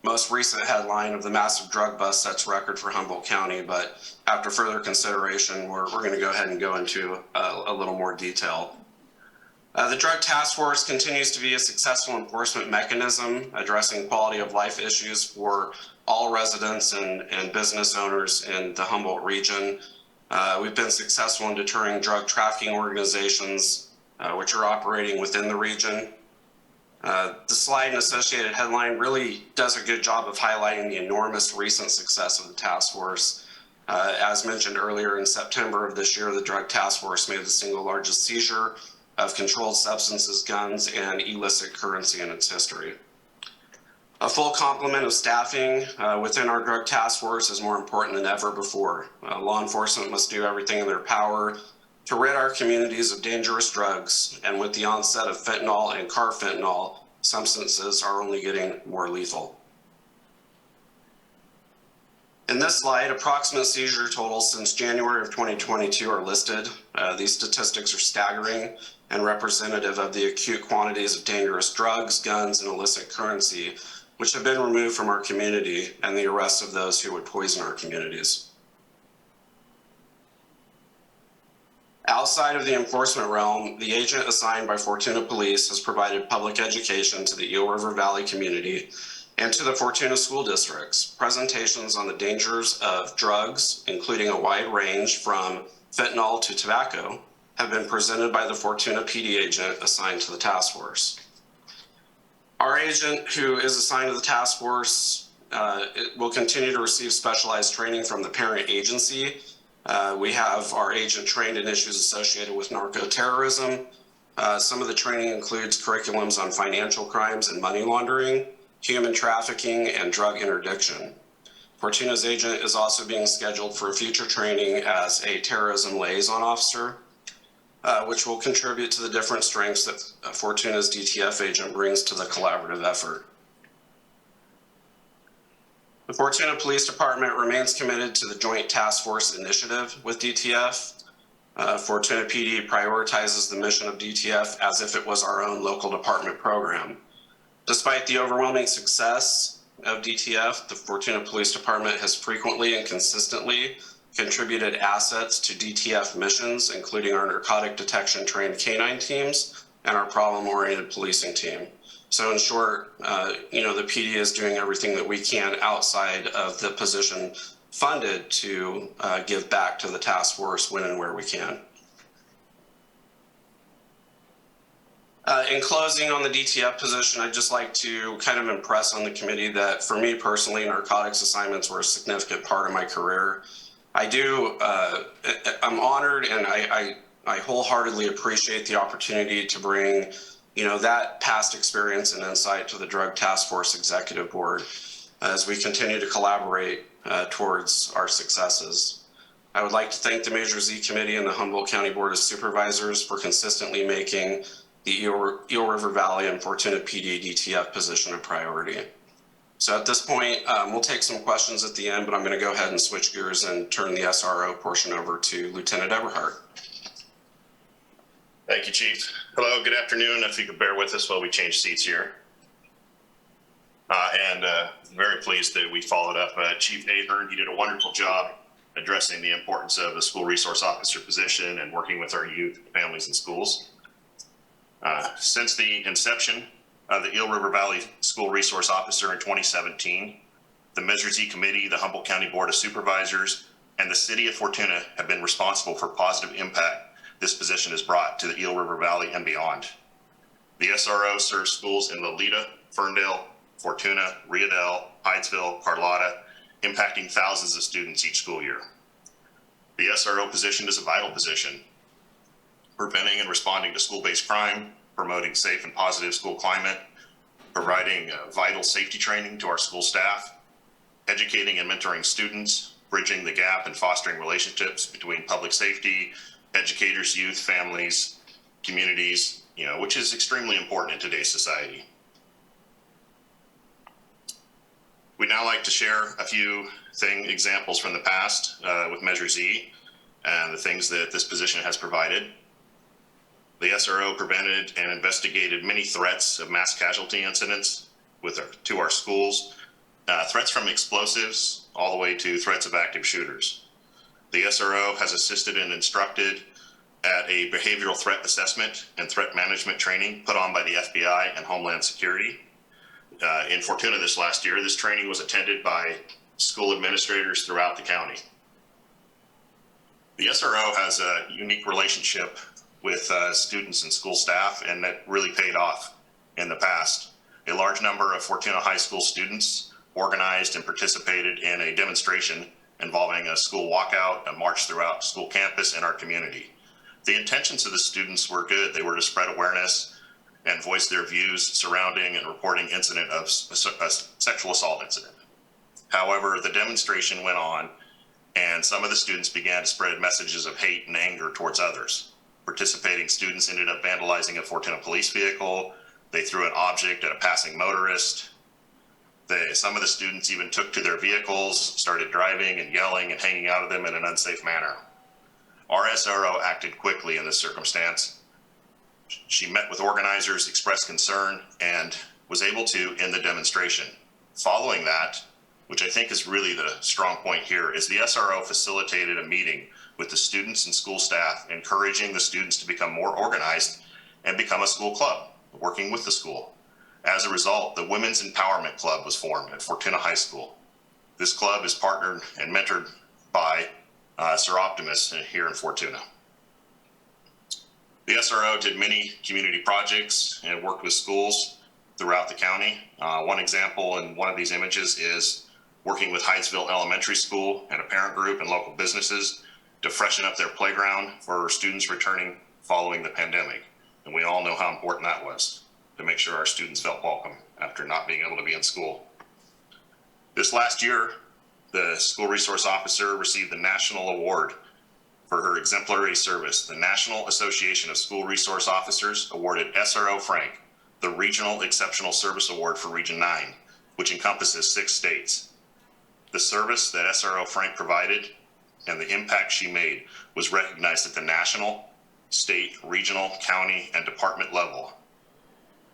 most recent headline of the massive drug bust sets record for Humboldt County. But after further consideration, we're going to go ahead and go into a little more detail. The Drug Task Force continues to be a successful enforcement mechanism addressing quality of life issues for all residents and business owners in the Humboldt region. We've been successful in deterring drug trafficking organizations which are operating within the region. The slide and associated headline really does a good job of highlighting the enormous recent success of the task force. As mentioned earlier, in September of this year, the Drug Task Force made the single largest seizure of controlled substances, guns, and illicit currency in its history. A full complement of staffing within our Drug Task Force is more important than ever before. Law enforcement must do everything in their power to rid our communities of dangerous drugs, and with the onset of fentanyl and carfentanil, substances are only getting more lethal. In this slide, approximate seizure totals since January of 2022 are listed. These statistics are staggering and representative of the acute quantities of dangerous drugs, guns, and illicit currency, which have been removed from our community, and the arrest of those who would poison our communities. Outside of the enforcement realm, the agent assigned by Fortuna Police has provided public education to the Eel River Valley community and to the Fortuna school districts, presentations on the dangers of drugs, including a wide range from fentanyl to tobacco, have been presented by the Fortuna PD agent assigned to the task force. Our agent, who is assigned to the task force, will continue to receive specialized training from the parent agency. We have our agent trained in issues associated with narco-terrorism. Some of the training includes curriculums on financial crimes and money laundering, human trafficking, and drug interdiction. Fortuna's agent is also being scheduled for future training as a terrorism liaison officer, which will contribute to the different strengths that Fortuna's DTF agent brings to the collaborative effort. The Fortuna Police Department remains committed to the Joint Task Force initiative with DTF. Fortuna PD prioritizes the mission of DTF as if it was our own local department program. Despite the overwhelming success of DTF, the Fortuna Police Department has frequently and consistently contributed assets to DTF missions, including our narcotic detection trained canine teams and our problem-oriented policing team. So in short, the PD is doing everything that we can outside of the position funded to give back to the task force when and where we can. In closing on the DTF position, I'd just like to kind of impress on the committee that for me personally, narcotics assignments were a significant part of my career. I'm honored and I wholeheartedly appreciate the opportunity to bring that past experience and insight to the Drug Task Force Executive Board as we continue to collaborate towards our successes. I would like to thank the Measure Z Committee and the Humboldt County Board of Supervisors for consistently making the Eel River Valley and Fortuna PD DTF position a priority. So at this point, we'll take some questions at the end, but I'm going to go ahead and switch gears and turn the SRO portion over to Lieutenant Eberhardt. Thank you, Chief. Hello, good afternoon. If you could bear with us while we change seats here. Very pleased that we followed up Chief Ahern. He did a wonderful job addressing the importance of the school resource officer position and working with our youth, families, and schools. Since the inception of the Eel River Valley School Resource Officer in 2017, the Measure Z Committee, the Humboldt County Board of Supervisors, and the City of Fortuna have been responsible for positive impact this position has brought to the Eel River Valley and beyond. The SRO serves schools in Lolita, Ferndale, Fortuna, Riadell, Hydesville, Carlotta, impacting thousands of students each school year. The SRO position is a vital position, preventing and responding to school-based crime, promoting safe and positive school climate, providing vital safety training to our school staff, educating and mentoring students, bridging the gap and fostering relationships between public safety, educators, youth, families, communities, which is extremely important in today's society. We'd now like to share a few examples from the past with Measure Z and the things that this position has provided. The SRO prevented and investigated many threats of mass casualty incidents to our schools, threats from explosives all the way to threats of active shooters. The SRO has assisted and instructed at a behavioral threat assessment and threat management training put on by the FBI and Homeland Security. In Fortuna this last year, this training was attended by school administrators throughout the county. The SRO has a unique relationship with students and school staff, and that really paid off in the past. A large number of Fortuna High School students organized and participated in a demonstration involving a school walkout, a march throughout school campus and our community. The intentions of the students were good. They were to spread awareness and voice their views surrounding and reporting incident of a sexual assault incident. However, the demonstration went on and some of the students began to spread messages of hate and anger towards others. Participating students ended up vandalizing a Fortuna police vehicle. They threw an object at a passing motorist. Some of the students even took to their vehicles, started driving and yelling and hanging out of them in an unsafe manner. Our SRO acted quickly in this circumstance. She met with organizers, expressed concern, and was able to end the demonstration. Following that, which I think is really the strong point here, is the SRO facilitated a meeting with the students and school staff, encouraging the students to become more organized and become a school club, working with the school. As a result, the Women's Empowerment Club was formed at Fortuna High School. This club is partnered and mentored by Sir Optimus here in Fortuna. The SRO did many community projects and worked with schools throughout the county. One example in one of these images is working with Hydesville Elementary School and a parent group and local businesses to freshen up their playground for students returning following the pandemic. And we all know how important that was, to make sure our students felt welcome after not being able to be in school. This last year, the school resource officer received the national award for her exemplary service. The National Association of School Resource Officers awarded SRO Frank the Regional Exceptional Service Award for Region 9, which encompasses 6 states. The service that SRO Frank provided and the impact she made was recognized at the national, state, regional, county, and department level.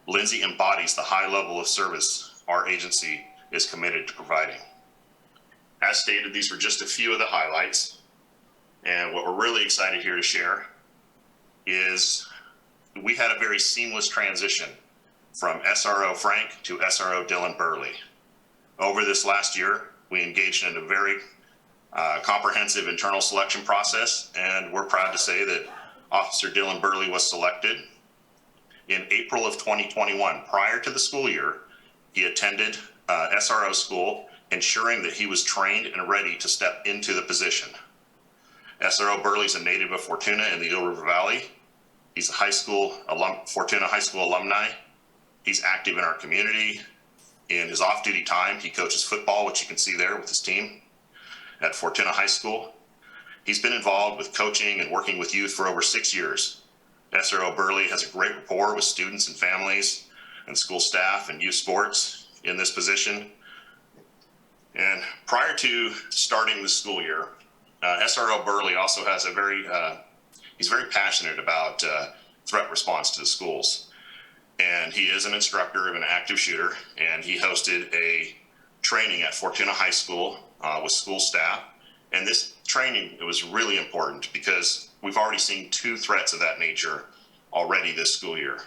Lindsay embodies the high level of service our agency is committed to providing. As stated, these were just a few of the highlights. And what we're really excited here to share is we had a very seamless transition from SRO Frank to SRO Dylan Burley. Over this last year, we engaged in a very comprehensive internal selection process, and we're proud to say that Officer Dylan Burley was selected. In April of 2021, prior to the school year, he attended SRO school, ensuring that he was trained and ready to step into the position. SRO Burley is a native of Fortuna in the Eel River Valley. He's a Fortuna High School alumni. He's active in our community. In his off-duty time, he coaches football, which you can see there with his team at Fortuna High School. He's been involved with coaching and working with youth for over 6 years. SRO Burley has a great rapport with students and families and school staff and youth sports in this position. And prior to starting the school year, SRO Burley also has he's very passionate about threat response to the schools. And he is an instructor of an active shooter, and he hosted a training at Fortuna High School with school staff. And this training, it was really important because we've already seen 2 threats of that nature already this school year.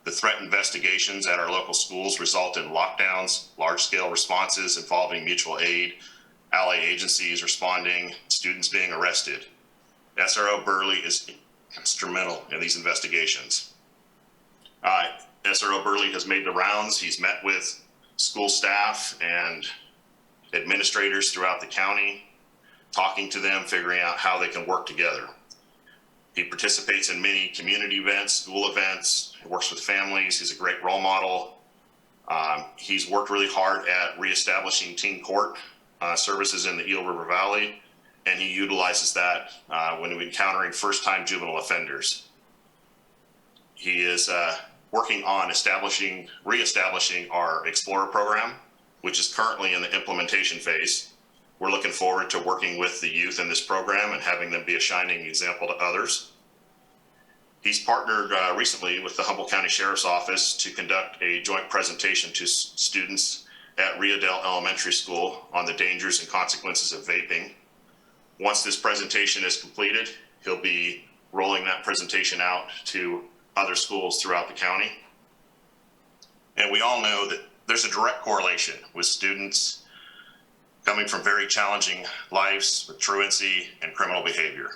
The threat investigations at our local schools result in lockdowns, large-scale responses involving mutual aid, ally agencies responding, students being arrested. SRO Burley is instrumental in these investigations. SRO Burley has made the rounds. He's met with school staff and administrators throughout the county, talking to them, figuring out how they can work together. He participates in many community events, school events, he works with families. He's a great role model. He's worked really hard at reestablishing teen court services in the Eel River Valley, and he utilizes that when encountering first-time juvenile offenders. He is working on reestablishing our Explorer program, which is currently in the implementation phase. We're looking forward to working with the youth in this program and having them be a shining example to others. He's partnered recently with the Humboldt County Sheriff's Office to conduct a joint presentation to students at Riadale Elementary School on the dangers and consequences of vaping. Once this presentation is completed, he'll be rolling that presentation out to other schools throughout the county. And we all know that there's a direct correlation with students coming from very challenging lives with truancy and criminal behavior.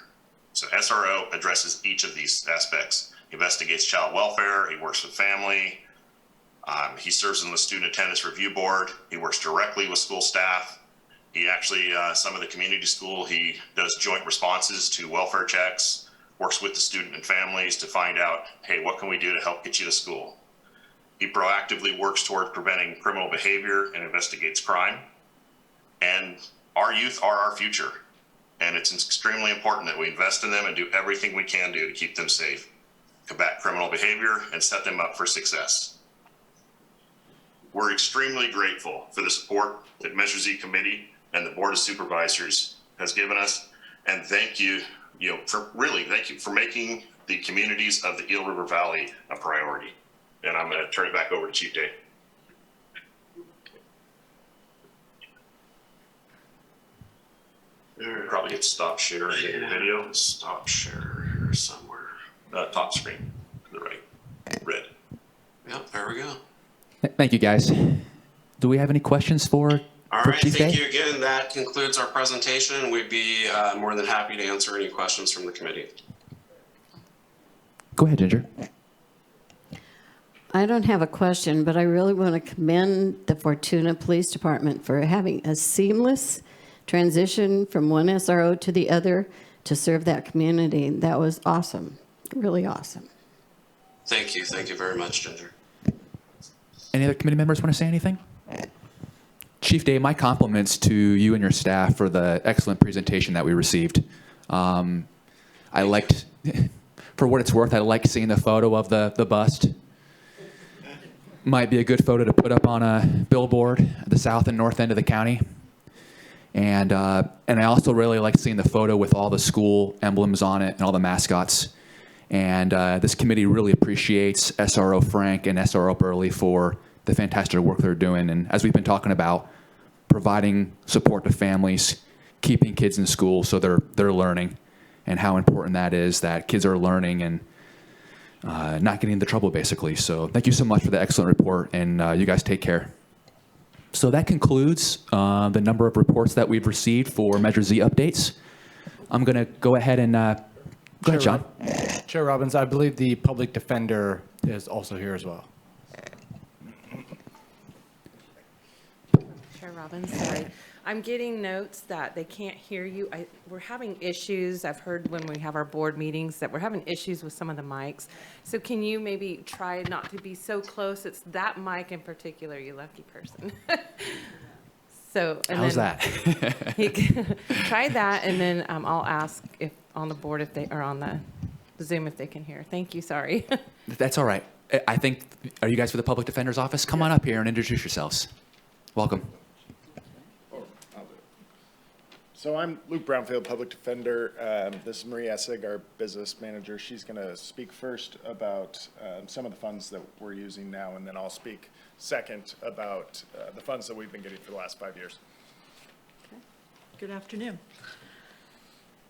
So SRO addresses each of these aspects. He investigates child welfare, he works with family, he serves on the Student Attendance Review Board, he works directly with school staff. He actually, some of the community school, he does joint responses to welfare checks, works with the student and families to find out, hey, what can we do to help get you to school? He proactively works toward preventing criminal behavior and investigates crime. And our youth are our future. And it's extremely important that we invest in them and do everything we can do to keep them safe, combat criminal behavior, and set them up for success. we're extremely grateful for the support that Measure Z Committee and the Board of Supervisors has given us. And thank you, thank you for making the communities of the Eel River Valley a priority. And I'm going to turn it back over to Chief Day. Probably hit stop share in the video. Stop share here somewhere. Top screen, to the right, red. Yep, there we go. Thank you, guys. Do we have any questions for All right, Chief thank Day? you again. That concludes our presentation. We'd be more than happy to answer any questions from the committee. Go ahead, Ginger. I don't have a question, but I really want to commend the Fortuna Police Department for having a seamless transition from one SRO to the other to serve that community. That was awesome, really awesome. Thank you very much, Ginger. Any other committee members want to say anything? Chief Day, my compliments to you and your staff for the excellent presentation that we received. I liked, for what it's worth, I liked seeing the photo of the bust. Might be a good photo to put up on a billboard at the south and north end of the county. And I also really liked seeing the photo with all the school emblems on it and all the mascots. And this committee really appreciates SRO Frank and SRO Burley for the fantastic work they're doing. And as we've been talking about, providing support to families, keeping kids in school so they're learning, and how important that is, that kids are learning and not getting into trouble, basically. So thank you so much for the excellent report, and you guys take care. So that concludes the number of reports that we've received for Measure Z updates. I'm going to go ahead and go ahead, John. Chair Robbins, I believe the public defender is also here as well. Chair Robbins, sorry. I'm getting notes that they can't hear you. We're having issues. I've heard when we have our board meetings that we're having issues with some of the mics. So can you maybe try not to be so close? It's that mic in particular, you lucky person. So, and How's then that? try that, and then I'll ask if on the board if they are on the Zoom if they can hear. Thank you. Sorry. That's all right. I think, are you guys for the Public Defender's Office? Come on up here and introduce yourselves. Welcome. So I'm Luke Brownfield, Public Defender. This is Marie Essig, our business manager. She's going to speak first about some of the funds that we're using now, and then I'll speak second about the funds that we've been getting for the last 5 years. Good afternoon.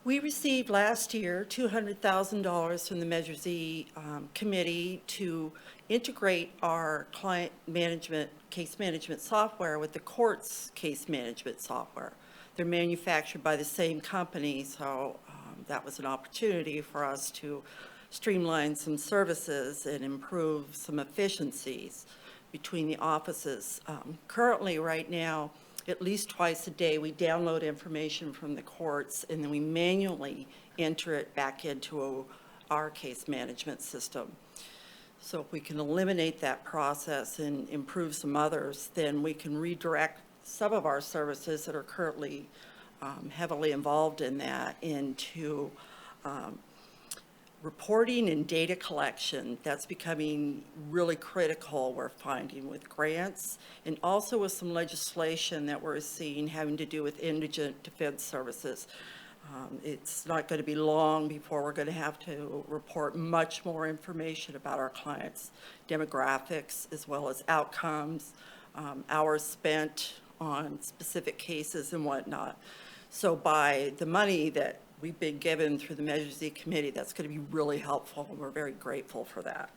We received last year $200,000 from the Measure Z committee to integrate our client management, case management software with the court's case management software. They're manufactured by the same company, so that was an opportunity for us to streamline some services and improve some efficiencies between the offices. Currently, right now, at least twice a day, we download information from the courts and then we manually enter it back into our case management system. So if we can eliminate that process and improve some others, then we can redirect some of our services that are currently heavily involved in that into reporting and data collection. That's becoming really critical, we're finding, with grants and also with some legislation that we're seeing having to do with indigent defense services. It's not going to be long before we're going to have to report much more information about our clients' demographics as well as outcomes, hours spent on specific cases and whatnot. So by the money that we've been given through the Measure Z committee, that's going to be really helpful, and we're very grateful for that.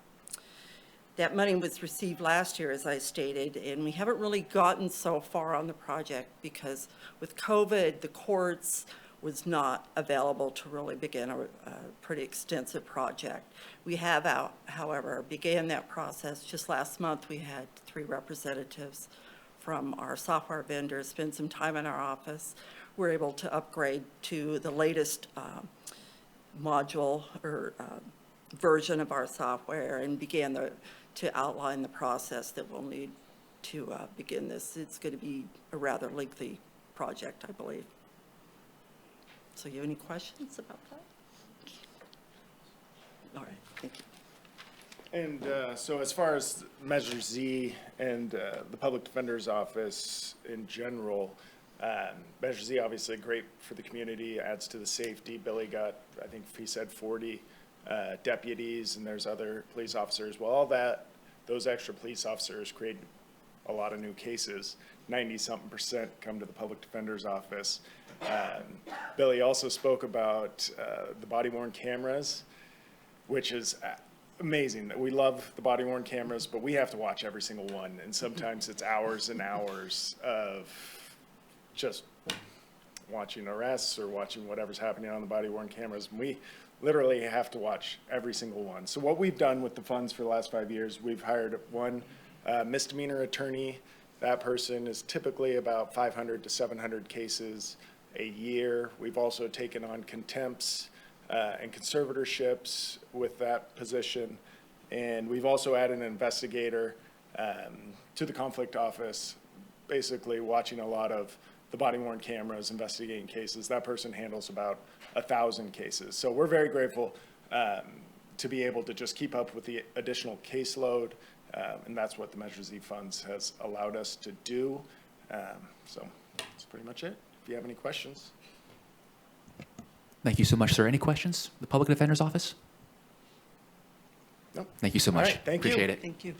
That money was received last year, as I stated, and we haven't really gotten so far on the project because with COVID, the courts was not available to really begin a pretty extensive project. We have, however, began that process. Just last month, we had 3 representatives from our software vendors spend some time in our office. We're able to upgrade to the latest module or version of our software and began to outline the process that we'll need to begin this. It's going to be a rather lengthy project, I believe. So you have any questions about that? All right, thank you. And so as far as Measure Z and the Public Defender's Office in general, Measure Z obviously great for the community, adds to the safety. Billy got, I think he said 40 deputies, and there's other police officers. Well, all that, those extra police officers create a lot of new cases. 90-something% come to the Public Defender's Office. Billy also spoke about the body-worn cameras, which is amazing. We love the body-worn cameras, but we have to watch every single one, and sometimes it's hours and hours of just watching arrests or watching whatever's happening on the body-worn cameras. We literally have to watch every single one. So what we've done with the funds for the last 5 years, we've hired one misdemeanor attorney. That person is typically about 500 to 700 cases a year. We've also taken on contempts and conservatorships with that position. And we've also added an investigator to the conflict office, basically watching a lot of the body-worn cameras, investigating cases. That person handles about 1,000 cases. So we're very grateful to be able to just keep up with the additional caseload, and that's what the Measure Z funds has allowed us to do. So that's pretty much it. If you have any questions. Thank you so much, sir. Any questions? The Public Defender's Office? Nope. Thank you so much. All right, thank you. Appreciate it. Thank you.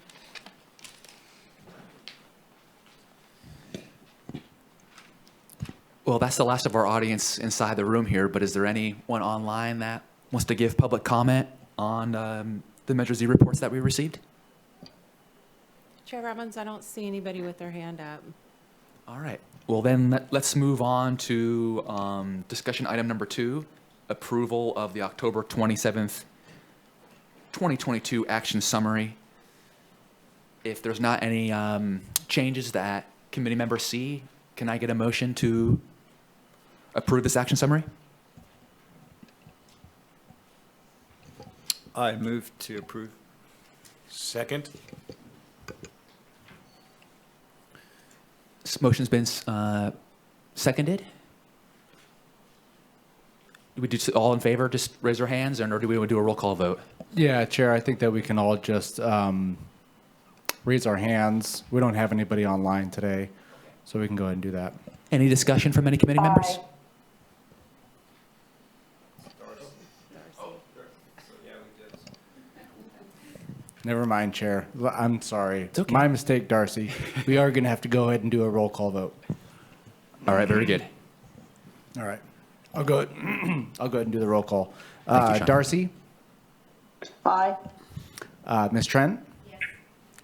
Well, that's the last of our audience inside the room here, but is there anyone online that wants to give public comment on the Measure Z reports that we received? Chair Robbins, I don't see anybody with their hand up. All right. Well, then let's move on to discussion item number 2, approval of the October 27th, 2022 action summary. If there's not any changes that committee members see, can I get a motion to approve this action summary? I move to approve. Second. This motion's been seconded. Do we do all in favor? Just raise our hands, or do we want to do a roll call vote? Yeah, Chair, I think that we can all just raise our hands. We don't have anybody online today, so we can go ahead and do that. Any discussion from any committee members? Never mind, Chair. I'm sorry. It's okay. My mistake, Darcy. We are going to have to go ahead and do a roll call vote. All right, very good. All right. I'll go ahead, I'll go ahead and do the roll call. Thank you, Sean. Darcy? Aye. Ms. Trent? Yes.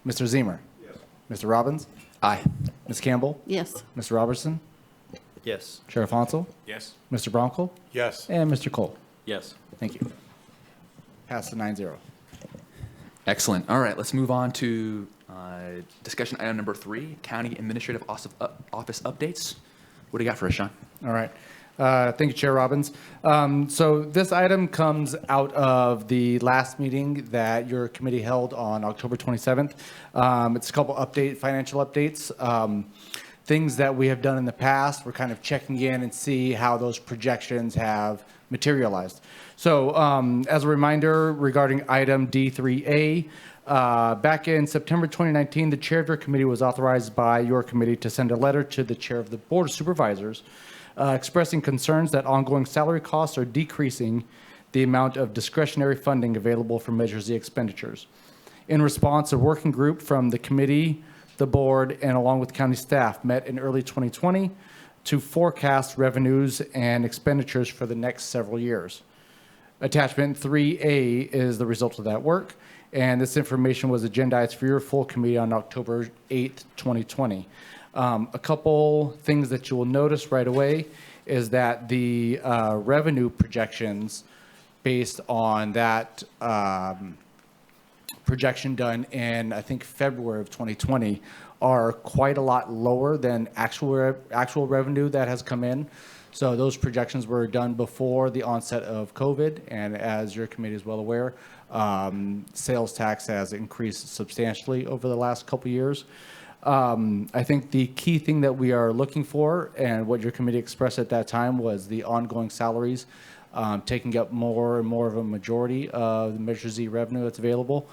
Mr. Zemer? Yes. Mr. Robbins? Aye. Ms. Campbell? Yes. Mr. Robertson? Yes. Sheriff Hansel? Yes. Mr. Bronco? Yes. And Mr. Cole? Yes. Thank you. Pass the 9-0. Excellent. All right, let's move on to discussion item number 3, County Administrative Office updates. What do you got for us, Sean? All right. Thank you, Chair Robbins. So this item comes out of the last meeting that your committee held on October 27th. It's a couple financial updates. Things that we have done in the past. We're kind of checking in and see how those projections have materialized. So as a reminder regarding item D3A, back in September 2019, the chair of your committee was authorized by your committee to send a letter to the chair of the Board of Supervisors expressing concerns that ongoing salary costs are decreasing the amount of discretionary funding available for Measure Z expenditures. In response, a working group from the committee, the board, and along with county staff met in early 2020 to forecast revenues and expenditures for the next several years. Attachment 3A is the result of that work, and this information was agendized for your full committee on October 8th, 2020. A couple things that you will notice right away is that the revenue projections based on that projection done in, I think, February of 2020 are quite a lot lower than actual revenue that has come in. So those projections were done before the onset of COVID, and as your committee is well aware, sales tax has increased substantially over the last couple years. I think the key thing that we are looking for, and what your committee expressed at that time, was the ongoing salaries taking up more and more of a majority of the Measure Z revenue that's available.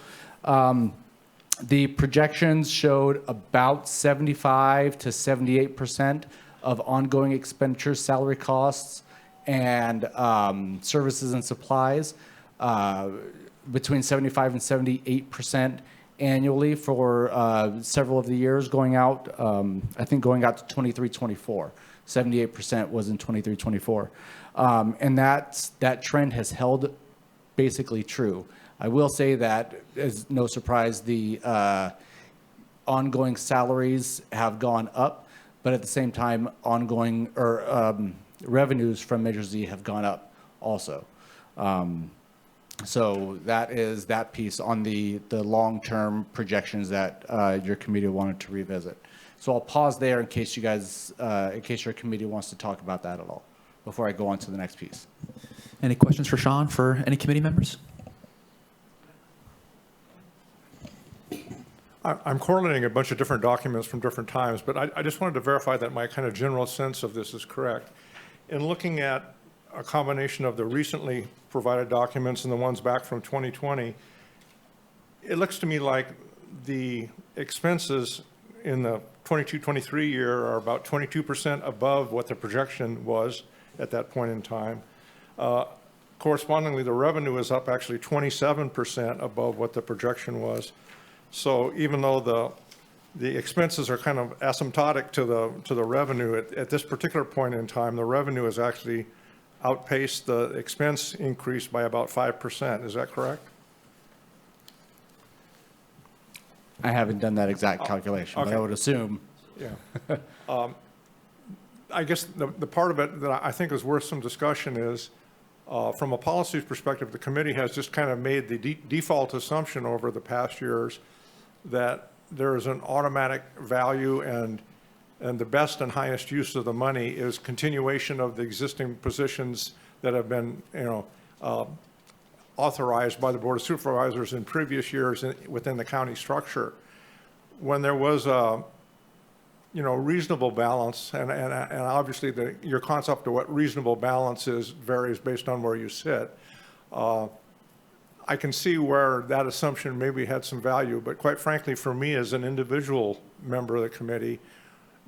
The projections showed about 75 to 78% of ongoing expenditures, salary costs, and services and supplies, between 75 and 78% annually for several of the years going out, I think going out to 23-24. 78% was in 23-24. And that trend has held basically true. I will say that, as no surprise, the ongoing salaries have gone up, but at the same time, ongoing revenues from Measure Z have gone up also. So that is that piece on the long-term projections that your committee wanted to revisit. So I'll pause there in case you guys, in case your committee wants to talk about that at all, before I go on to the next piece. Any questions for Sean for any committee members? I'm correlating a bunch of different documents from different times, but I just wanted to verify that my kind of general sense of this is correct. In looking at a combination of the recently provided documents and the ones back from 2020, it looks to me like the expenses in the 22-23 year are about 22% above what the projection was at that point in time. Correspondingly, the revenue is up actually 27% above what the projection was. So even though the expenses are kind of asymptotic to the revenue, at this particular point in time, the revenue has actually outpaced the expense increase by about 5%. Is that correct? I haven't done that exact calculation, okay. but I would assume. Yeah. I guess the part of it that I think is worth some discussion is, from a policy perspective, the committee has just kind of made the default assumption over the past years that there is an automatic value and the best and highest use of the money is continuation of the existing positions that have been, authorized by the Board of Supervisors in previous years within the county structure. When there was a, reasonable balance, and obviously your concept of what reasonable balance is varies based on where you sit. I can see where that assumption maybe had some value, but quite frankly, for me as an individual member of the committee,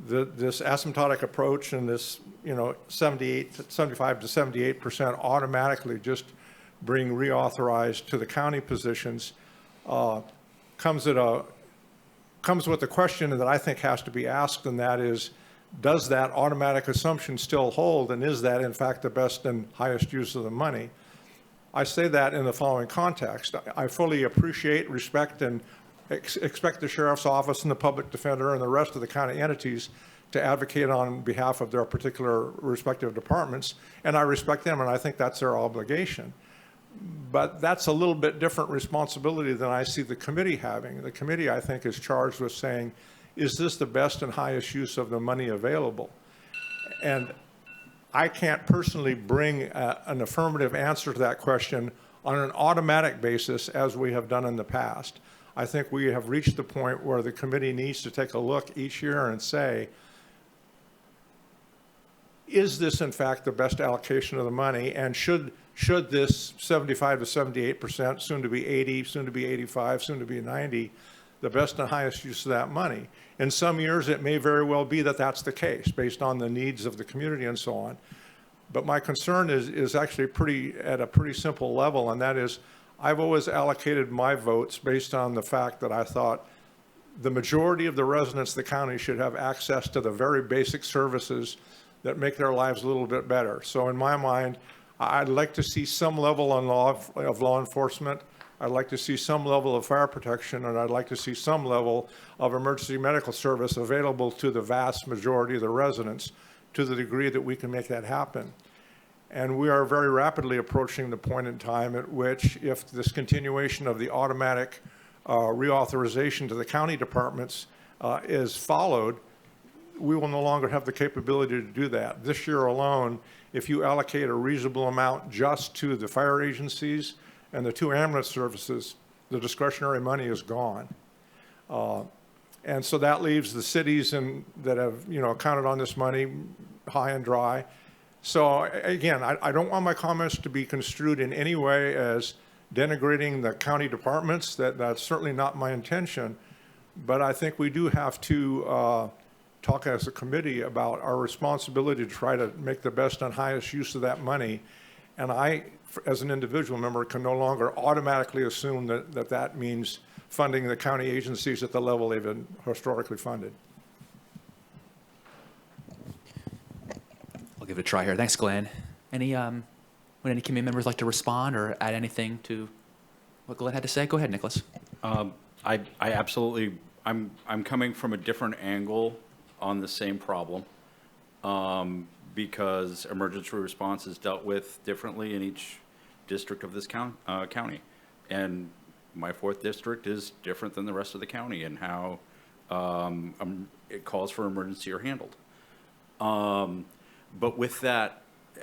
this asymptotic approach and this, 75 to 78% automatically just being reauthorized to the county positions comes with a question that I think has to be asked, and that is, does that automatic assumption still hold, and is that in fact the best and highest use of the money? I say that in the following context. I fully appreciate, respect, and expect the sheriff's office and the public defender and the rest of the county entities to advocate on behalf of their particular respective departments, and I respect them, and I think that's their obligation. But that's a little bit different responsibility than I see the committee having. The committee, I think, is charged with saying, is this the best and highest use of the money available? And I can't personally bring an affirmative answer to that question on an automatic basis as we have done in the past. I think we have reached the point where the committee needs to take a look each year and say, is this in fact the best allocation of the money, and should this 75 to 78%, soon to be 80, soon to be 85, soon to be 90, the best and highest use of that money? In some years, it may very well be that that's the case based on the needs of the community and so on. But my concern is actually at a pretty simple level, and that is I've always allocated my votes based on the fact that I thought the majority of the residents of the county should have access to the very basic services that make their lives a little bit better. So in my mind, I'd like to see some level of law enforcement. I'd like to see some level of fire protection, and I'd like to see some level of emergency medical service available to the vast majority of the residents to the degree that we can make that happen. And we are very rapidly approaching the point in time at which, if this continuation of the automatic reauthorization to the county departments is followed, we will no longer have the capability to do that. This year alone, if you allocate a reasonable amount just to the fire agencies and the 2 ambulance services, the discretionary money is gone. And so that leaves the cities that have, counted on this money high and dry. So again, I don't want my comments to be construed in any way as denigrating the county departments. That's certainly not my intention. But I think we do have to talk as a committee about our responsibility to try to make the best and highest use of that money. And I, as an individual member, can no longer automatically assume that means funding the county agencies at the level they've been historically funded. I'll give it a try here. Thanks, Glenn. Would any committee members like to respond or add anything to what Glenn had to say? Go ahead, Nicholas. I absolutely, I'm coming from a different angle on the same problem, because emergency response is dealt with differently in each district of this county. And my 4th district is different than the rest of the county in how it calls for emergency are handled. But with that,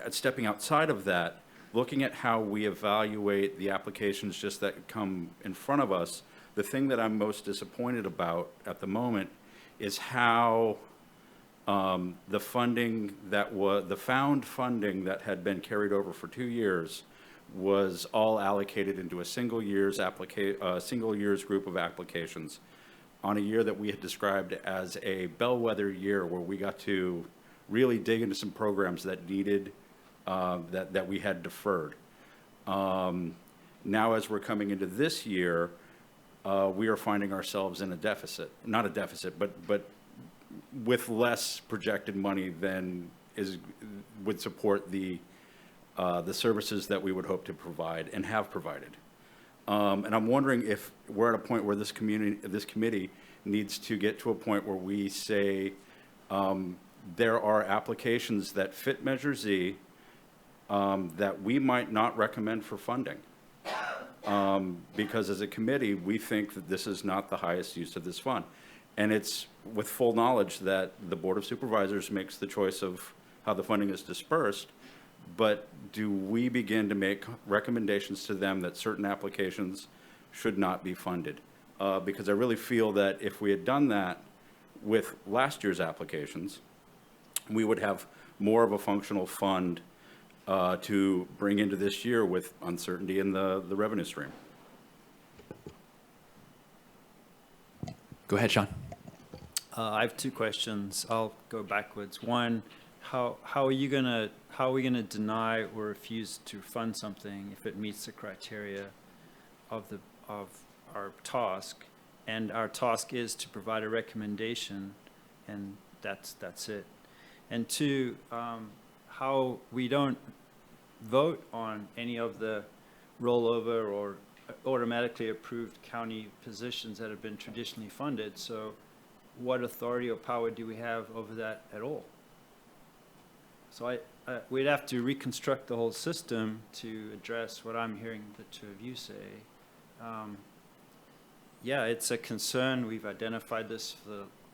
stepping outside of that, looking at how we evaluate the applications just that come in front of us, the thing that I'm most disappointed about at the moment is how the funding the found funding that had been carried over for 2 years was all allocated into a single year's group of applications on a year that we had described as a bellwether year where we got to really dig into some programs that needed that we had deferred. Now, as we're coming into this year, we are finding ourselves in a deficit, not a deficit, but with less projected money than would support the services that we would hope to provide and have provided. And I'm wondering if we're at a point where this committee needs to get to a point where we say there are applications that fit Measure Z that we might not recommend for funding. Because as a committee, we think that this is not the highest use of this fund. And it's with full knowledge that the Board of Supervisors makes the choice of how the funding is dispersed, but do we begin to make recommendations to them that certain applications should not be funded? Because I really feel that if we had done that with last year's applications, we would have more of a functional fund to bring into this year with uncertainty in the revenue stream. Go ahead, Sean. I have 2 questions. I'll go backwards. One, how are we gonna deny or refuse to fund something if it meets the criteria of our task? And our task is to provide a recommendation, and that's it. And 2, how we don't vote on any of the rollover or automatically approved county positions that have been traditionally funded. So what authority or power do we have over that at all? So we'd have to reconstruct the whole system to address what I'm hearing the 2 of you say. Yeah, it's a concern. We've identified this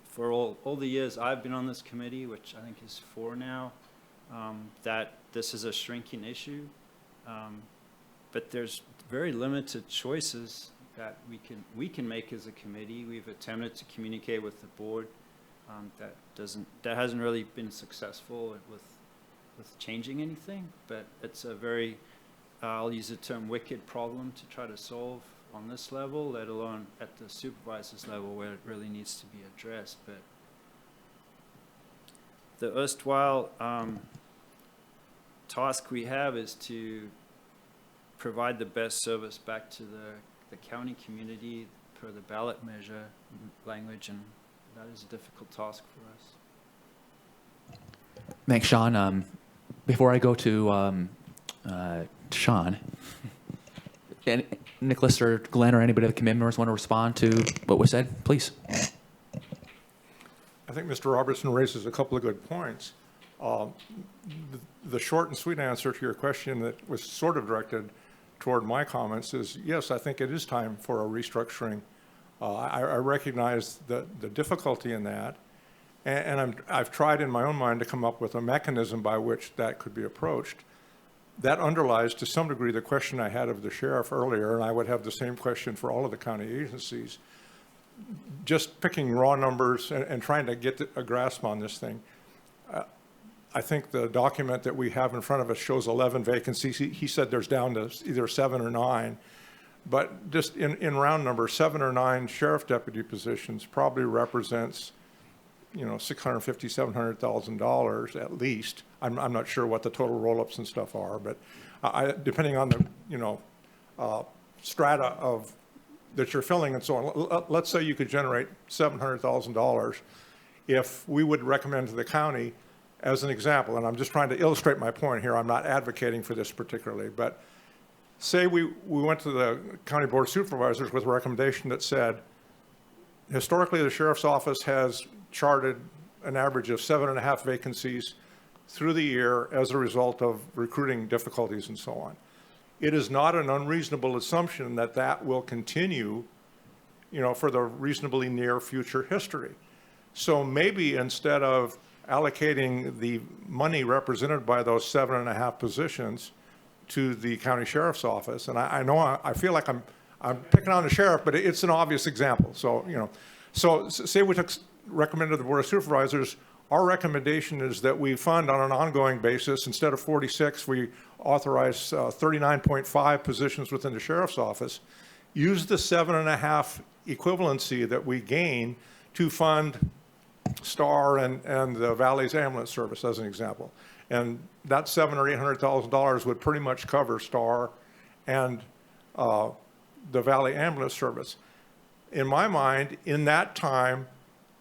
for all the years I've been on this committee, which I think is 4 now, that this is a shrinking issue. But there's very limited choices that we can make as a committee. We've attempted to communicate with the board. That hasn't really been successful with changing anything. But it's a very, I'll use the term wicked problem to try to solve on this level, let alone at the supervisor's level where it really needs to be addressed. But the erstwhile task we have is to provide the best service back to the county community per the ballot measure language, and that is a difficult task for us. Thanks, Sean. Before I go to Sean, and Nicholas or Glenn or anybody of the committee members want to respond to what was said, please. I think Mr. Robertson raises a couple of good points. The short and sweet answer to your question that was sort of directed toward my comments is, yes, I think it is time for a restructuring. I recognize the difficulty in that, and I've tried in my own mind to come up with a mechanism by which that could be approached. That underlies to some degree the question I had of the sheriff earlier, and I would have the same question for all of the county agencies. Just picking raw numbers and trying to get a grasp on this thing. I think the document that we have in front of us shows 11 vacancies. He said there's down to either 7 or 9. But just in round numbers, 7 or 9 sheriff deputy positions probably represents, you know, $650,000, $700,000 at least. I'm not sure what the total roll-ups and stuff are, but depending on the, you know, strata of that you're filling and so on. Let's say you could generate $700,000. If we would recommend to the county, as an example, and I'm just trying to illustrate my point here, I'm not advocating for this particularly, but say we went to the County Board of Supervisors with a recommendation that said, historically, the sheriff's office has charted an average of 7.5 vacancies through the year as a result of recruiting difficulties and so on. It is not an unreasonable assumption that that will continue, you know, for the reasonably near future history. So maybe instead of allocating the money represented by those 7.5 positions to the county sheriff's office, and I know I feel like I'm picking on the sheriff, but it's an obvious example. So, you know, so say we recommended to the Board of Supervisors, our recommendation is that we fund on an ongoing basis, instead of 46, we authorize 39.5 positions within the sheriff's office, use the 7.5 equivalency that we gain to fund STAR and the Valley's ambulance service, as an example. And that $700,000 or $800,000 would pretty much cover STAR and the Valley ambulance service. In my mind, in that time,